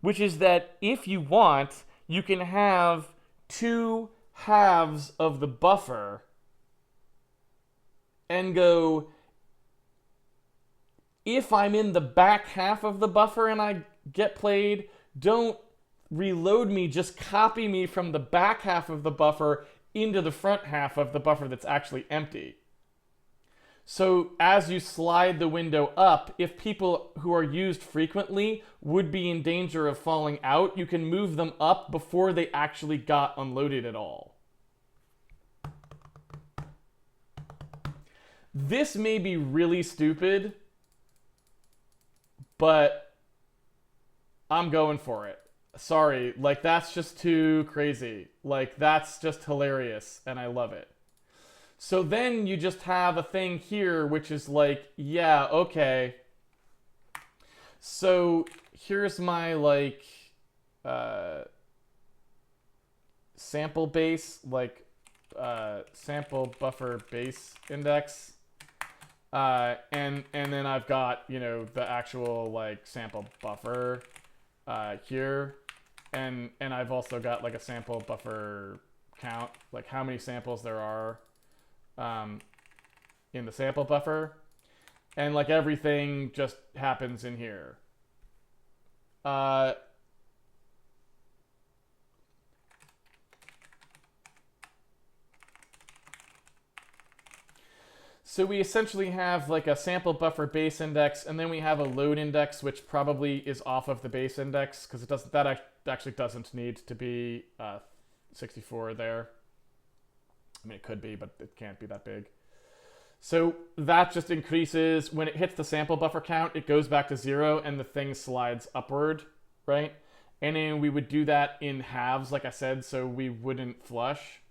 which is that if you want, you can have two halves of the buffer and go, if I'm in the back half of the buffer and I get played, don't reload me, just copy me from the back half of the buffer into the front half of the buffer that's actually empty. So as you slide the window up, if people who are used frequently would be in danger of falling out, you can move them up before they actually got unloaded at all. This may be really stupid, but I'm going for it. Sorry, like that's just too crazy. Like that's just hilarious and I love it. So then you just have a thing here which is like, yeah, okay. So here's my like sample base, like sample buffer base index. And then I've got, you know, the actual like sample buffer here, and I've also got like a sample buffer count, like how many samples there are in the sample buffer, and like everything just happens in here. So we essentially have like a sample buffer base index, and then we have a load index, which probably is off of the base index because it doesn't. That actually doesn't need to be 64 there. I mean, it could be, but it can't be that big. So that just increases when it hits the sample buffer count. It goes back to 0, and the thing slides upward, right? And then we would do that in halves, like I said, so we wouldn't flush.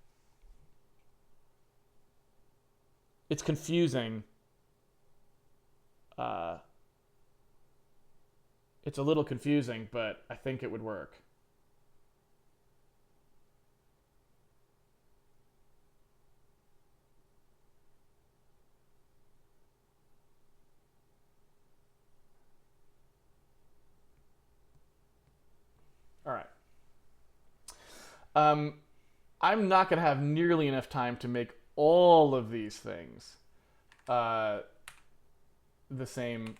It's confusing. It's a little confusing, but I think it would work. All right. I'm not going to have nearly enough time to make all of these things the same.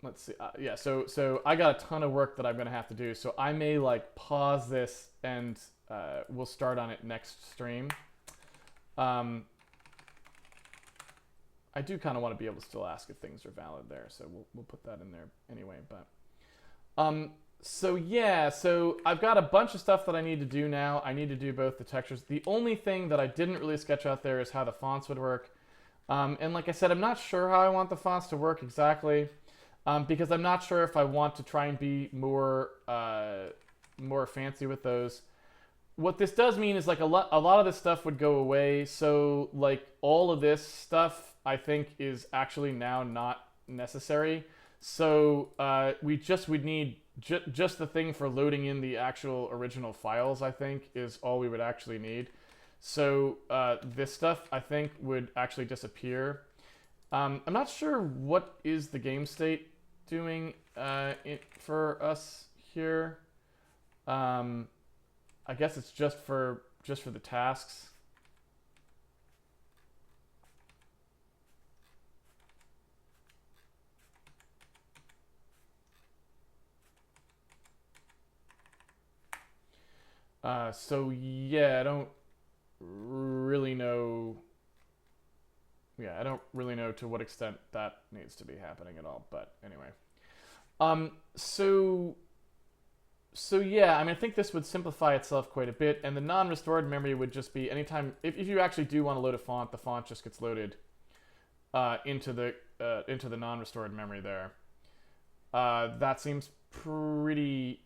Let's see. Yeah, so I got a ton of work that I'm going to have to do. So I may like pause this and we'll start on it next stream. I do kind of want to be able to still ask if things are valid there, so we'll put that in there anyway. But so yeah, so I've got a bunch of stuff that I need to do now. I need to do both the textures. The only thing that I didn't really sketch out there is how the fonts would work. And like I said, I'm not sure how I want the fonts to work exactly, because I'm not sure if I want to try and be more fancy with those. What this does mean is like a lot of this stuff would go away. So like all of this stuff I think is actually now not necessary. So we would need just the thing for loading in the actual original files, I think, is all we would actually need. So this stuff, I think, would actually disappear. I'm not sure what is the game state doing for us here. I guess it's just for the tasks. So yeah, I don't really know. Yeah, I don't really know to what extent that needs to be happening at all. But anyway, so yeah, I mean, I think this would simplify itself quite a bit, and the non-restored memory would just be anytime if you actually do want to load a font, the font just gets loaded into the non-restored memory there. That seems pretty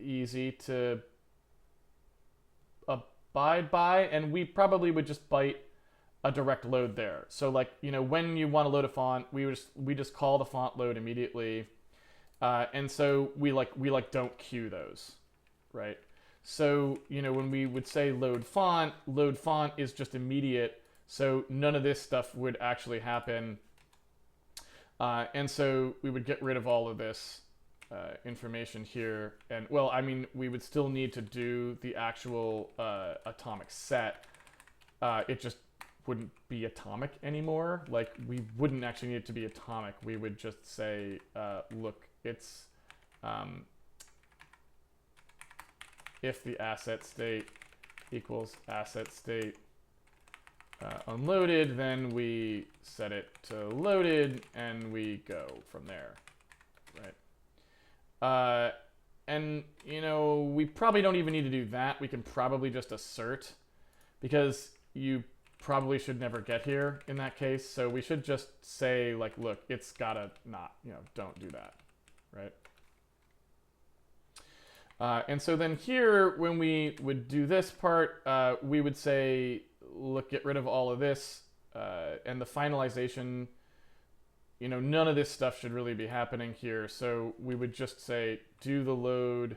easy to abide by, and we probably would just bite a direct load there. So like, when you want to load a font, we just call the font load immediately, and so we don't queue those, right? So when we would say load font is just immediate, so none of this stuff would actually happen, and so we would get rid of all of this information here. And well, I mean, we would still need to do the actual atomic set. It just wouldn't be atomic anymore. Like, we wouldn't actually need it to be atomic. We would just say, look, it's if the asset state equals asset state unloaded, then we set it to loaded, and we go from there, right? And we probably don't even need to do that. We can probably just assert, because you probably should never get here in that case. So we should just say, like, look, it's gotta not, don't do that, right? And so then here, when we would do this part, we would say, look, get rid of all of this, and the finalization, none of this stuff should really be happening here. So we would just say, do the load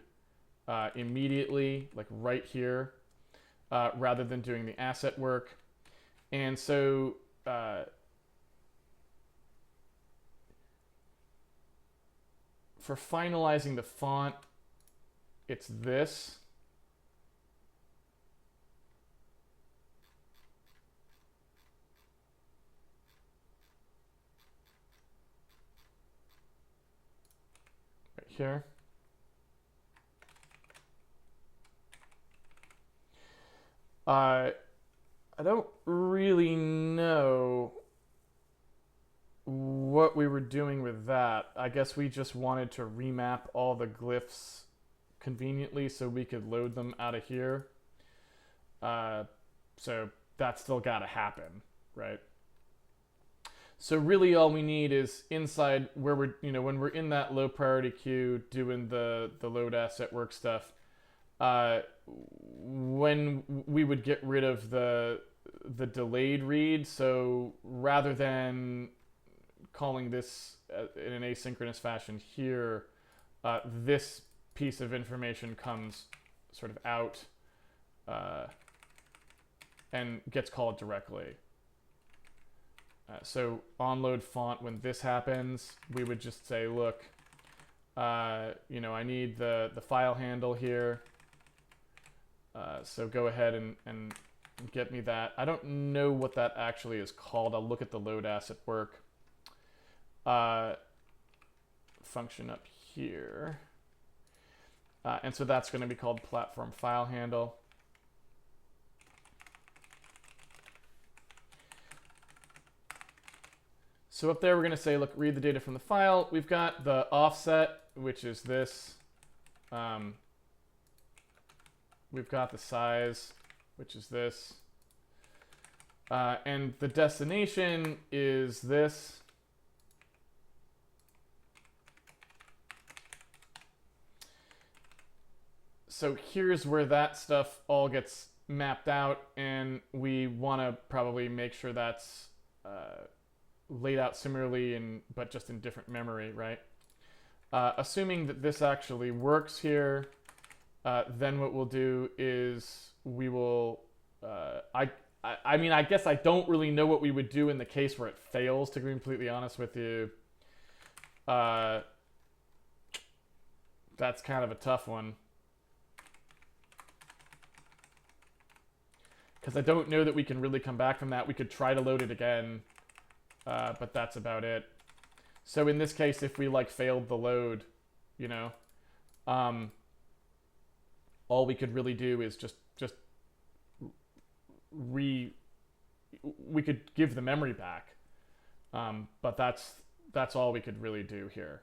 immediately, like right here, rather than doing the asset work. And so for finalizing the font, it's this. Right here. I don't really know what we were doing with that. I guess we just wanted to remap all the glyphs conveniently so we could load them out of here. So that's still got to happen, right? So really all we need is inside where we're, when we're in that low priority queue doing the load asset work stuff, when we would get rid of the delayed read. So rather than calling this in an asynchronous fashion here, this piece of information comes sort of out and gets called directly. So onload font, when this happens, we would just say, look, I need the file handle here. So go ahead and get me that. I don't know what that actually is called. I'll look at the load asset work function up here. And so that's going to be called platform file handle. So up there, we're going to say, look, read the data from the file. We've got the offset, which is this. We've got the size, which is this. And the destination is this. So here's where that stuff all gets mapped out, and we want to probably make sure that's laid out similarly, but just in different memory, right? Assuming that this actually works here, then what we'll do is we will I mean, I guess I don't really know what we would do in the case where it fails, to be completely honest with you. That's kind of a tough one. Because I don't know that we can really come back from that. We could try to load it again, but that's about it. So in this case, if we like failed the load, you know, all we could really do is just we could give the memory back, but that's all we could really do here.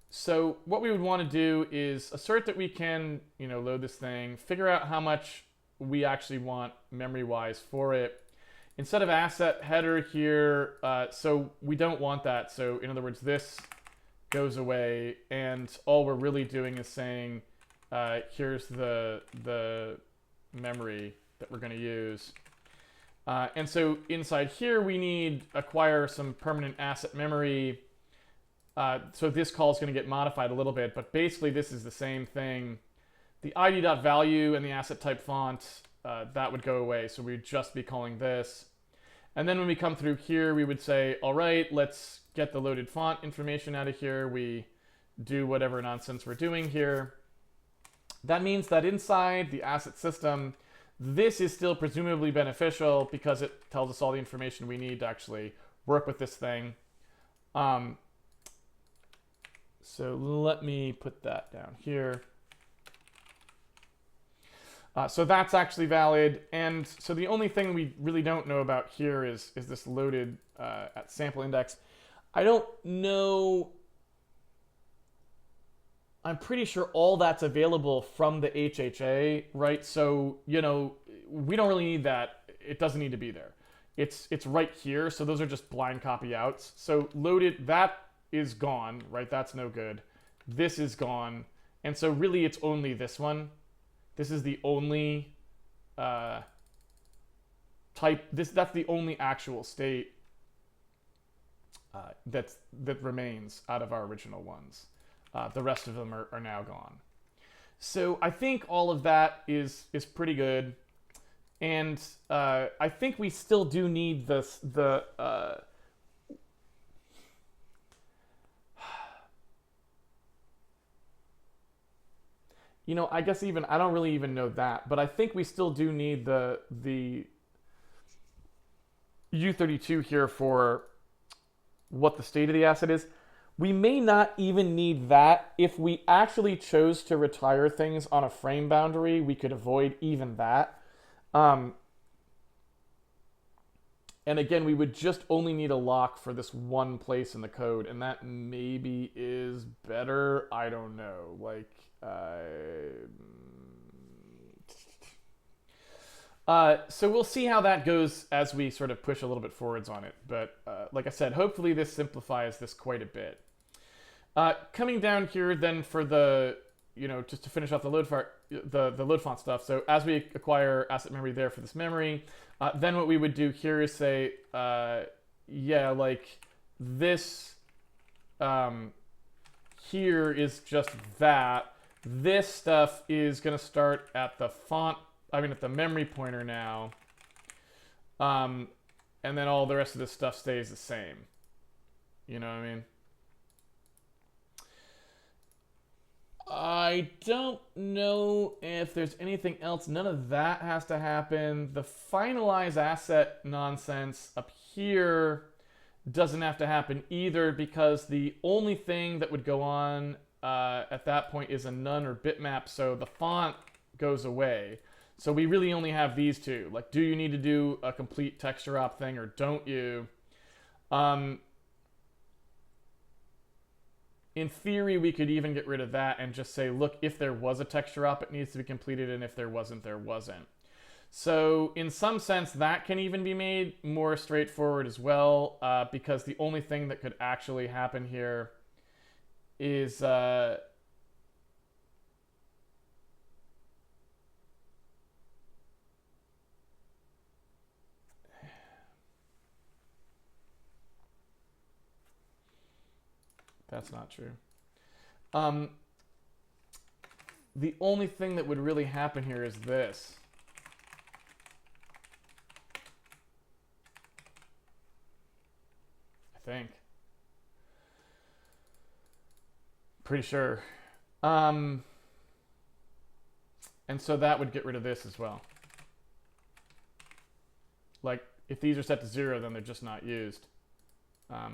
So what we would want to do is assert that we can, you know, load this thing, figure out how much we actually want memory-wise for it. Instead of asset header here, so we don't want that. So in other words, this goes away, and all we're really doing is saying, here's the memory that we're going to use. And so inside here, we need acquire some permanent asset memory. So this call is going to get modified a little bit, but basically this is the same thing. The id.value and the asset type font, that would go away. So we'd just be calling this. And then when we come through here, we would say, all right, let's get the loaded font information out of here. We do whatever nonsense we're doing here. That means that inside the asset system, this is still presumably beneficial because it tells us all the information we need to actually work with this thing. So let me put that down here. So that's actually valid. And so the only thing we really don't know about here is this loaded at sample index. I don't know. I'm pretty sure all that's available from the HHA, right? So, you know, we don't really need that. It doesn't need to be there. It's right here. So those are just blind copy outs. So loaded, that is gone, right? That's no good. This is gone. And so really it's only this one. This is the only type. That's the only actual state that remains out of our original ones. The rest of them are now gone. So I think all of that is pretty good, and I think we still do need this you know, I guess even I don't really even know that, but I think we still do need the U32 here for what the state of the asset is. We may not even need that. If we actually chose to retire things on a frame boundary, we could avoid even that. And again, we would just only need a lock for this one place in the code, and that maybe is better. I don't know. Like, so we'll see how that goes as we sort of push a little bit forwards on it. But like I said, hopefully this simplifies this quite a bit. Coming down here then for the, you know, just to finish off the load font stuff. So as we acquire asset memory there for this memory, then what we would do here is say, yeah, like this here is just that. This stuff is going to start at the font, at the memory pointer now. And then all the rest of this stuff stays the same. You know what I mean? I don't know if there's anything else. None of that has to happen. The finalize asset nonsense up here doesn't have to happen either, because the only thing that would go on at that point is a none or bitmap, so the font goes away. So we really only have these two. Like, do you need to do a complete texture op thing or don't you? In theory, we could even get rid of that and just say, look, if there was a texture op, it needs to be completed, and if there wasn't, there wasn't. So in some sense, that can even be made more straightforward as well, because the only thing that could actually happen here is that's not true. The only thing that would really happen here is this. think. Pretty sure. And so that would get rid of this as well. Like, if these are set to 0, then they're just not used. I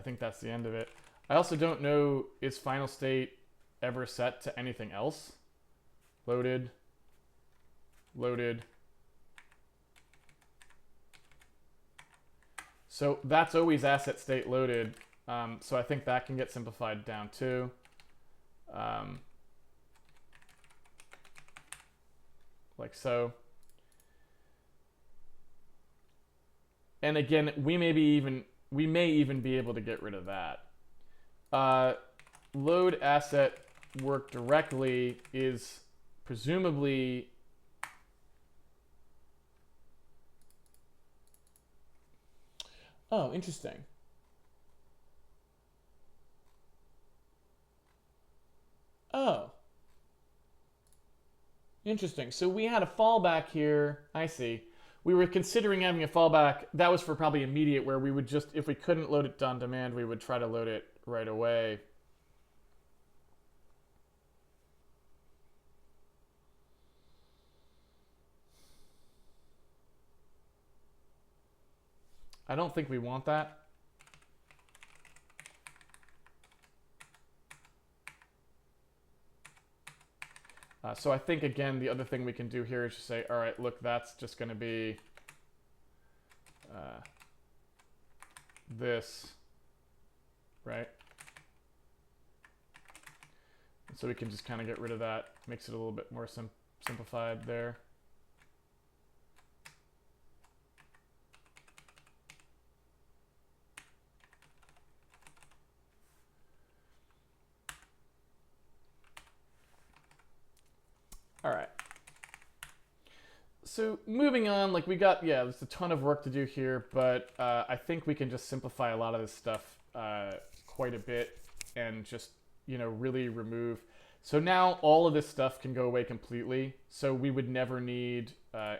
think that's the end of it. I also don't know, is final state ever set to anything else? Loaded. Loaded. So that's always asset state loaded. So I think that can get simplified down too. Like so. And again, we may even be able to get rid of that. Load asset work directly is presumably oh, interesting. Oh. Interesting. So we had a fallback here. I see. We were considering having a fallback. That was for probably immediate, where we would just, if we couldn't load it on demand, we would try to load it right away. I don't think we want that. So I think, again, the other thing we can do here is just say, all right, look, that's just going to be this, right? And so we can just kind of get rid of that. Makes it a little bit more simplified there. All right. So moving on, like we got, yeah, there's a ton of work to do here, but I think we can just simplify a lot of this stuff quite a bit and just, really remove. So now all of this stuff can go away completely. So we would never need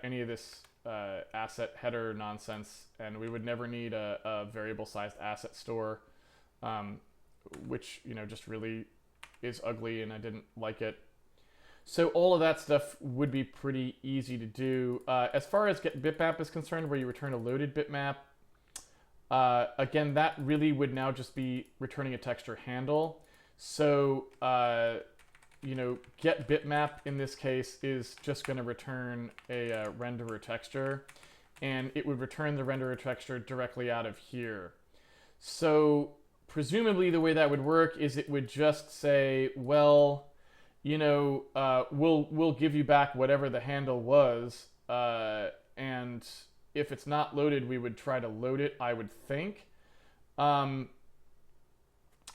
any of this asset header nonsense, and we would never need a variable sized asset store, which, just really is ugly and I didn't like it. So all of that stuff would be pretty easy to do. As far as get bitmap is concerned, where you return a loaded bitmap, again, that really would now just be returning a texture handle. So, get bitmap in this case is just going to return a renderer texture, and it would return the renderer texture directly out of here. So presumably the way that would work is it would just say, well, we'll give you back whatever the handle was, and if it's not loaded, we would try to load it, I would think.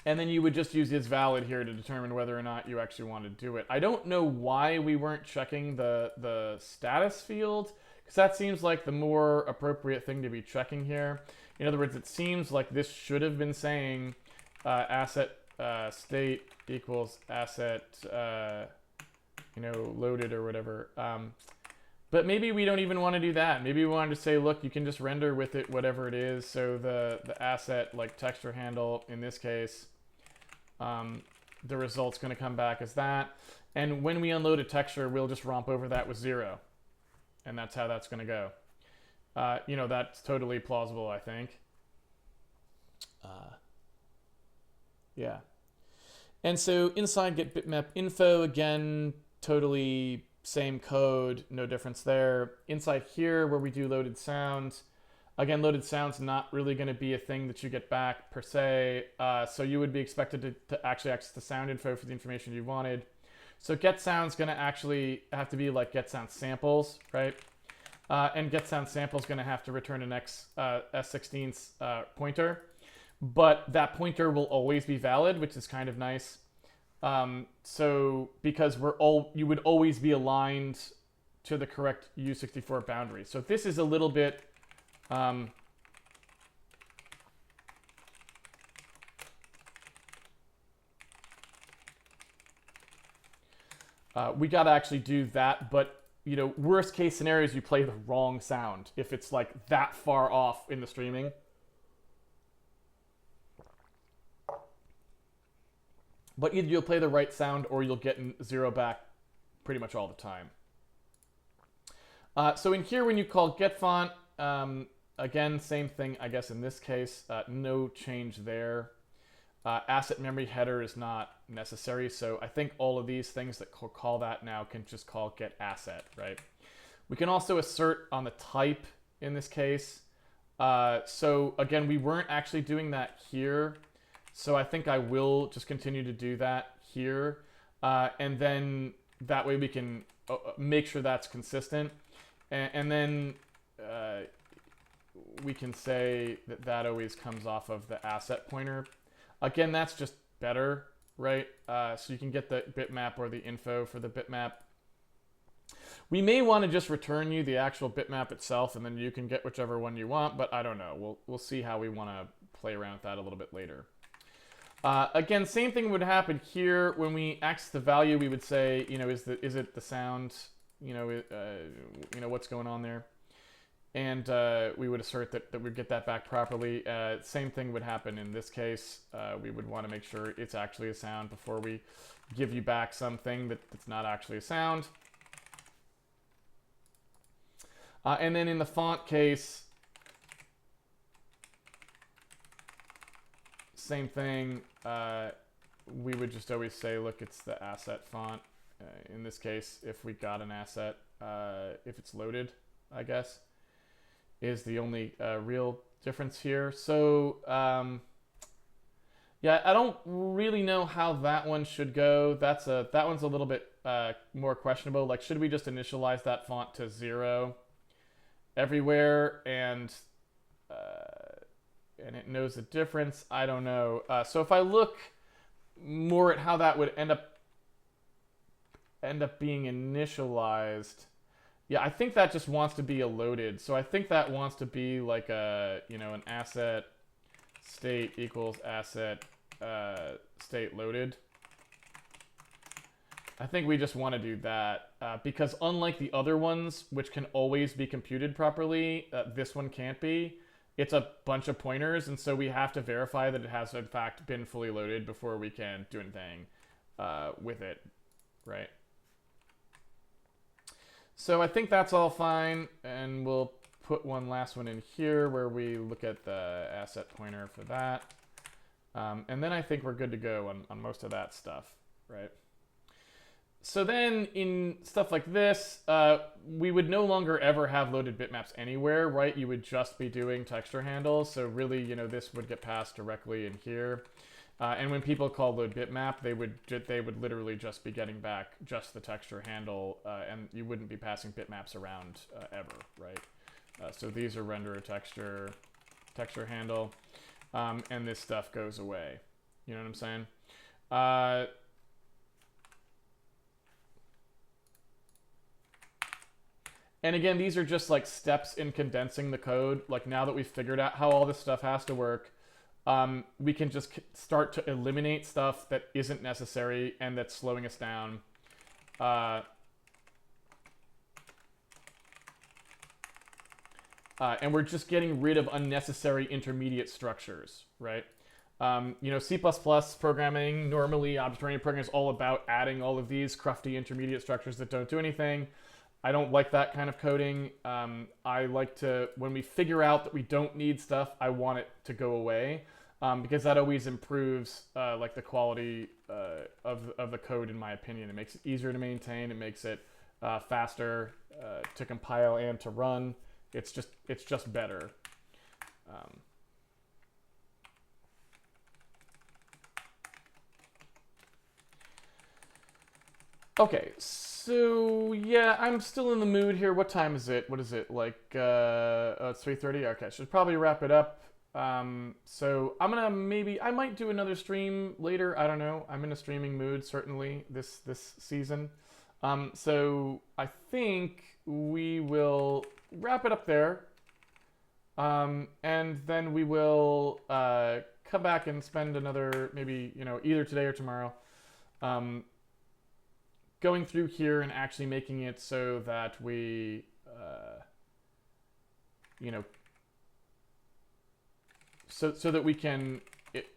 And then you would just use isValid here to determine whether or not you actually want to do it. I don't know why we weren't checking the status field, because that seems like the more appropriate thing to be checking here. In other words, it seems like this should have been saying asset state equals asset, loaded or whatever. But maybe we don't even want to do that. Maybe we wanted to say, look, you can just render with it whatever it is. So the asset, like texture handle in this case, the result's going to come back as that. And when we unload a texture, we'll just romp over that with 0. And that's how that's going to go. That's totally plausible, I think. Yeah. And so inside get bitmap info, again, totally same code, no difference there. Inside here where we do loaded sounds, again, loaded sounds not really going to be a thing that you get back per se. So you would be expected to actually access the sound info for the information you wanted. So get sound's going to actually have to be like get sound samples, right? And get sound sample is going to have to return an S16 pointer. But that pointer will always be valid, which is kind of nice. So because you would always be aligned to the correct U64 boundary. So this is a little bit we got to actually do that, but worst case scenario is you play the wrong sound if it's like that far off in the streaming. But either you'll play the right sound or you'll get 0 back pretty much all the time. So in here, when you call get font, again, same thing, I guess, in this case. No change there. Asset memory header is not necessary, so I think all of these things that call that now can just call get asset, right? We can also assert on the type in this case. So again, we weren't actually doing that here, so I think I will just continue to do that here, and then that way we can make sure that's consistent, and then we can say that that always comes off of the asset pointer. Again, that's just better, right? So you can get the bitmap or the info for the bitmap. We may want to just return you the actual bitmap itself, and then you can get whichever one you want, but I don't know. We'll see how we want to play around with that a little bit later. Again, same thing would happen here. When we access the value, we would say, is it the sound? What's going on there? And we would assert that we'd get that back properly. Same thing would happen in this case. We would want to make sure it's actually a sound before we give you back something that's not actually a sound. And then in the font case, same thing. We would just always say, look, it's the asset font. In this case, if we got an asset, if it's loaded, I guess, is the only real difference here. So yeah, I don't really know how that one should go. That one's a little bit more questionable. Like, should we just initialize that font to 0 everywhere and it knows the difference? I don't know. So if I look more at how that would end up being initialized, yeah, I think that just wants to be a loaded. So I think that wants to be like an asset state equals asset state loaded. I think we just want to do that because unlike the other ones, which can always be computed properly, this one can't be. It's a bunch of pointers, and so we have to verify that it has in fact been fully loaded before we can do anything with it, right? So I think that's all fine, and we'll put one last one in here where we look at the asset pointer for that. And then I think we're good to go on most of that stuff, right? So then in stuff like this, we would no longer ever have loaded bitmaps anywhere, right? You would just be doing texture handles. So really, this would get passed directly in here. And when people call load bitmap, they would literally just be getting back just the texture handle, and you wouldn't be passing bitmaps around ever, right? So these are render a texture handle, and this stuff goes away. You know what I'm saying? And again, these are just like steps in condensing the code. Like now that we've figured out how all this stuff has to work, we can just start to eliminate stuff that isn't necessary and that's slowing us down. And we're just getting rid of unnecessary intermediate structures, right? C++ programming, normally object-oriented programming is all about adding all of these crufty intermediate structures that don't do anything. I don't like that kind of coding. I like to, when we figure out that we don't need stuff, I want it to go away because that always improves like the quality of the code, in my opinion. It makes it easier to maintain. It makes it faster to compile and to run. It's just better. Okay, so yeah, I'm still in the mood here. What time is it? What is it? Like, it's 3:30? Okay, should probably wrap it up. So I'm gonna I might do another stream later. I don't know. I'm in a streaming mood, certainly, this season. So I think we will wrap it up there. And then we will come back and spend another, maybe, either today or tomorrow, going through here and actually making it so that we, so that we can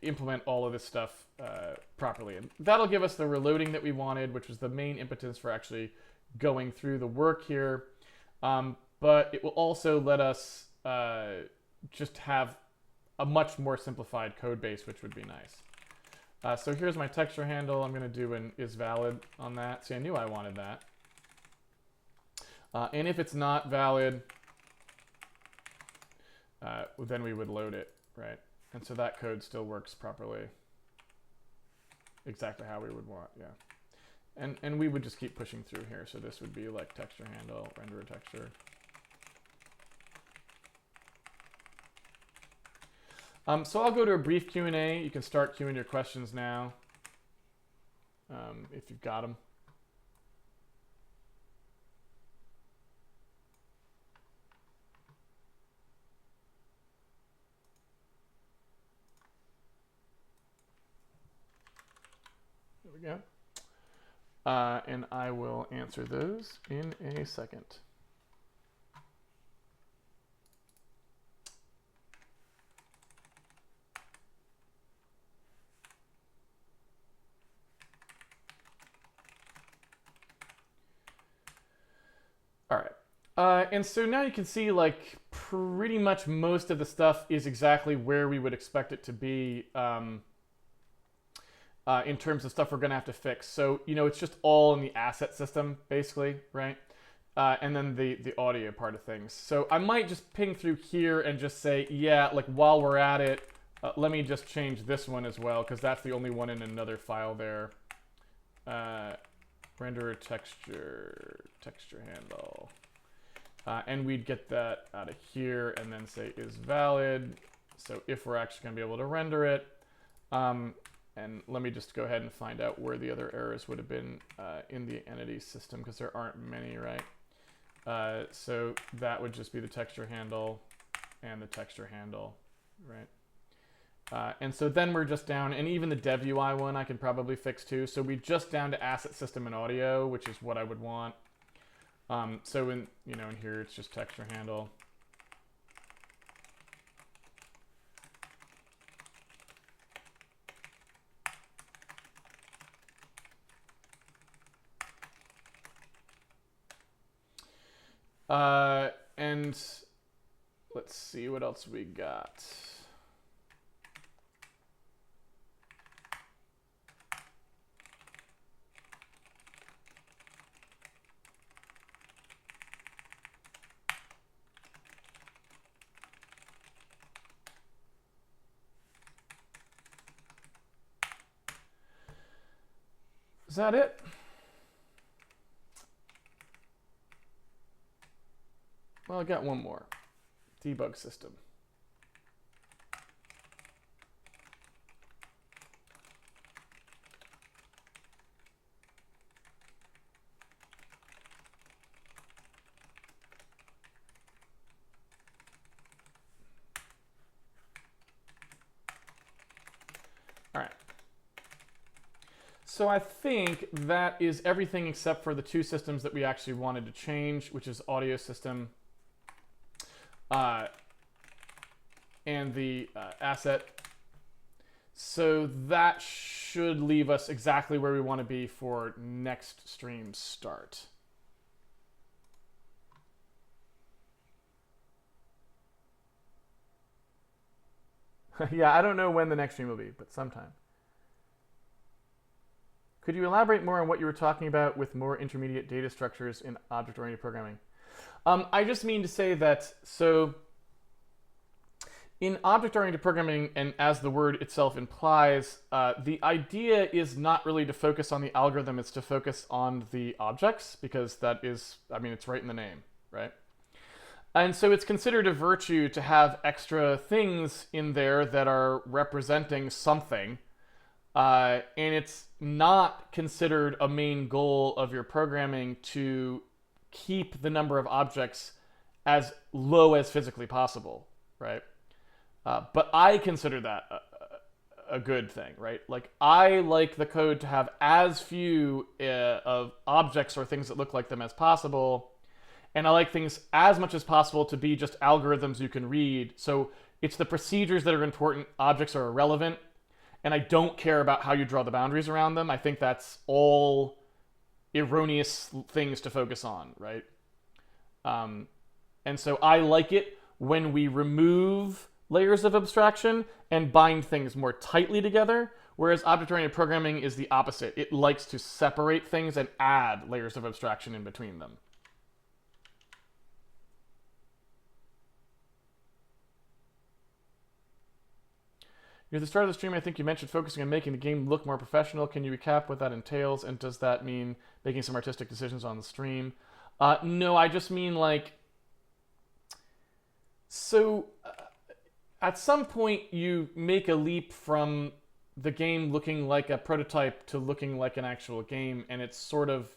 implement all of this stuff properly. And that'll give us the reloading that we wanted, which was the main impetus for actually going through the work here. But it will also let us just have a much more simplified code base, which would be nice. So here's my texture handle. I'm going to do an isValid on that. See, I knew I wanted that. And if it's not valid, then we would load it, right? And so that code still works properly, exactly how we would want, yeah. And we would just keep pushing through here. So this would be like texture handle, render a texture. So I'll go to a brief Q&A. You can start queuing your questions now, if you've got them. There we go. And I will answer those in a second. All right. And so now you can see like pretty much most of the stuff is exactly where we would expect it to be in terms of stuff we're going to have to fix. So, you know, it's just all in the asset system, basically, right? And then the audio part of things. So I might just ping through here and just say, yeah, like while we're at it, let me just change this one as well, because that's the only one in another file there. Render texture handle. And we'd get that out of here and then say is valid. So if we're actually going to be able to render it. And let me just go ahead and find out where the other errors would have been in the entity system, because there aren't many, right? So that would just be the texture handle and the texture handle, right? And so then we're just down, and even the dev UI one I can probably fix too. So we're just down to asset system and audio, which is what I would want. So in here it's just texture handle. And let's see what else we got. Is that it? Well, I got one more. Debug system. All right. So I think that is everything except for the two systems that we actually wanted to change, which is audio system and the asset. So that should leave us exactly where we want to be for next stream start. Yeah, I don't know when the next stream will be, but sometime. Could you elaborate more on what you were talking about with more intermediate data structures in object-oriented programming? I just mean to say that, so in object-oriented programming, and as the word itself implies, the idea is not really to focus on the algorithm, it's to focus on the objects, because that is, I mean, it's right in the name, right? And so it's considered a virtue to have extra things in there that are representing something, and it's not considered a main goal of your programming to keep the number of objects as low as physically possible, right? But I consider that a good thing, right? Like, I like the code to have as few of objects or things that look like them as possible, and I like things as much as possible to be just algorithms you can read. So it's the procedures that are important, objects are irrelevant, and I don't care about how you draw the boundaries around them. I think that's all erroneous things to focus on, right? And so I like it when we remove layers of abstraction and bind things more tightly together, whereas object-oriented programming is the opposite. It likes to separate things and add layers of abstraction in between them. Near the start of the stream, I think you mentioned focusing on making the game look more professional. Can you recap what that entails, and does that mean making some artistic decisions on the stream? No, I just mean like... So, at some point, you make a leap from the game looking like a prototype to looking like an actual game, and it's sort of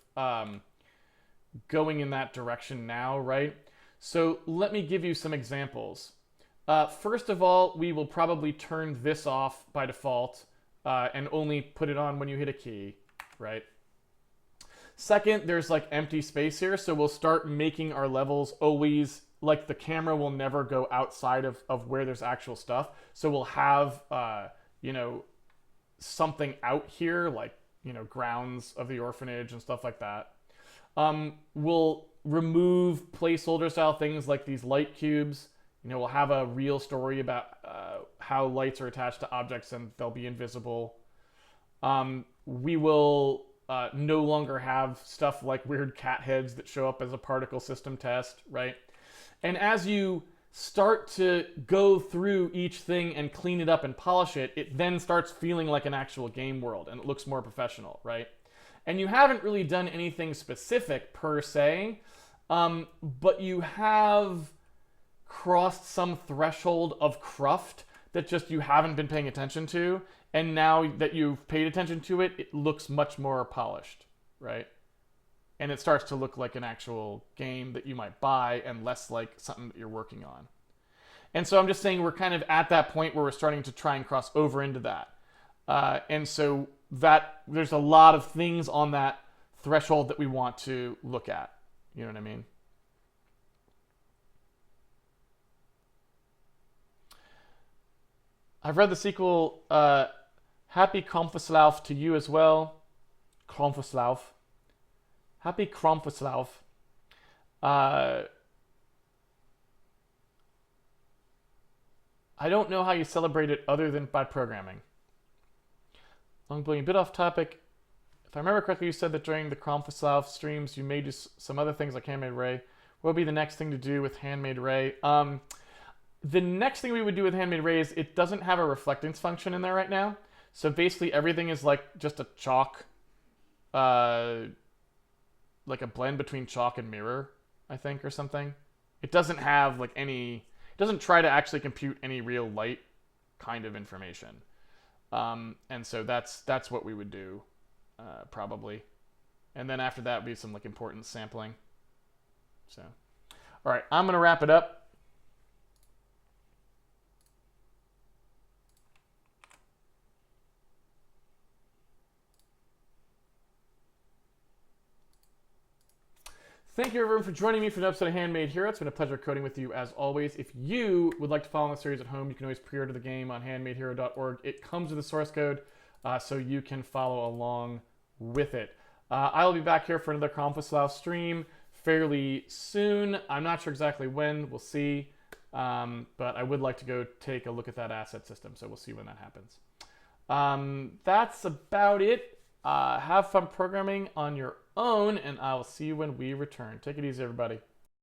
going in that direction now, right? So let me give you some examples. First of all, we will probably turn this off by default and only put it on when you hit a key, right? Second, there's like empty space here, so we'll start making our levels always, like the camera will never go outside of where there's actual stuff. So we'll have, you know, something out here, like, you know, grounds of the orphanage and stuff like that. We'll remove placeholder style things like these light cubes. You know, we'll have a real story about how lights are attached to objects and they'll be invisible. We will no longer have stuff like weird cat heads that show up as a particle system test, right? And as you start to go through each thing and clean it up and polish it, it then starts feeling like an actual game world and it looks more professional, right? And you haven't really done anything specific per se, but you have crossed some threshold of cruft that just you haven't been paying attention to, and now that you've paid attention to it, it looks much more polished, right? And it starts to look like an actual game that you might buy and less like something that you're working on. And so I'm just saying we're kind of at that point where we're starting to try and cross over into that. And so that there's a lot of things on that threshold that we want to look at. You know what I mean? I've read the sequel, Happy Krampuslauf to you as well. Krampuslauf. Happy Krampuslauf. I don't know how you celebrate it other than by programming. Long blowing, a bit off topic. If I remember correctly, you said that during the Krampuslauf streams you may do some other things like Handmade Ray. What would be the next thing to do with Handmade Ray? The next thing we would do with Handmade Ray is it doesn't have a reflectance function in there right now. So basically everything is like just a chalk, like a blend between chalk and mirror, I think, or something. It doesn't have like any, it doesn't try to actually compute any real light kind of information. And so that's what we would do, probably. And then after that would be some like important sampling. So, all right, I'm gonna wrap it up. Thank you everyone for joining me for an episode of Handmade Hero. It's been a pleasure coding with you as always. If you would like to follow the series at home, you can always pre-order the game on handmadehero.org. It comes with a source code, so you can follow along with it. I will be back here for another Krampuslau stream fairly soon. I'm not sure exactly when. We'll see. But I would like to go take a look at that asset system, so we'll see when that happens. That's about it. Have fun programming on your own, and I will see you when we return. Take it easy, everybody.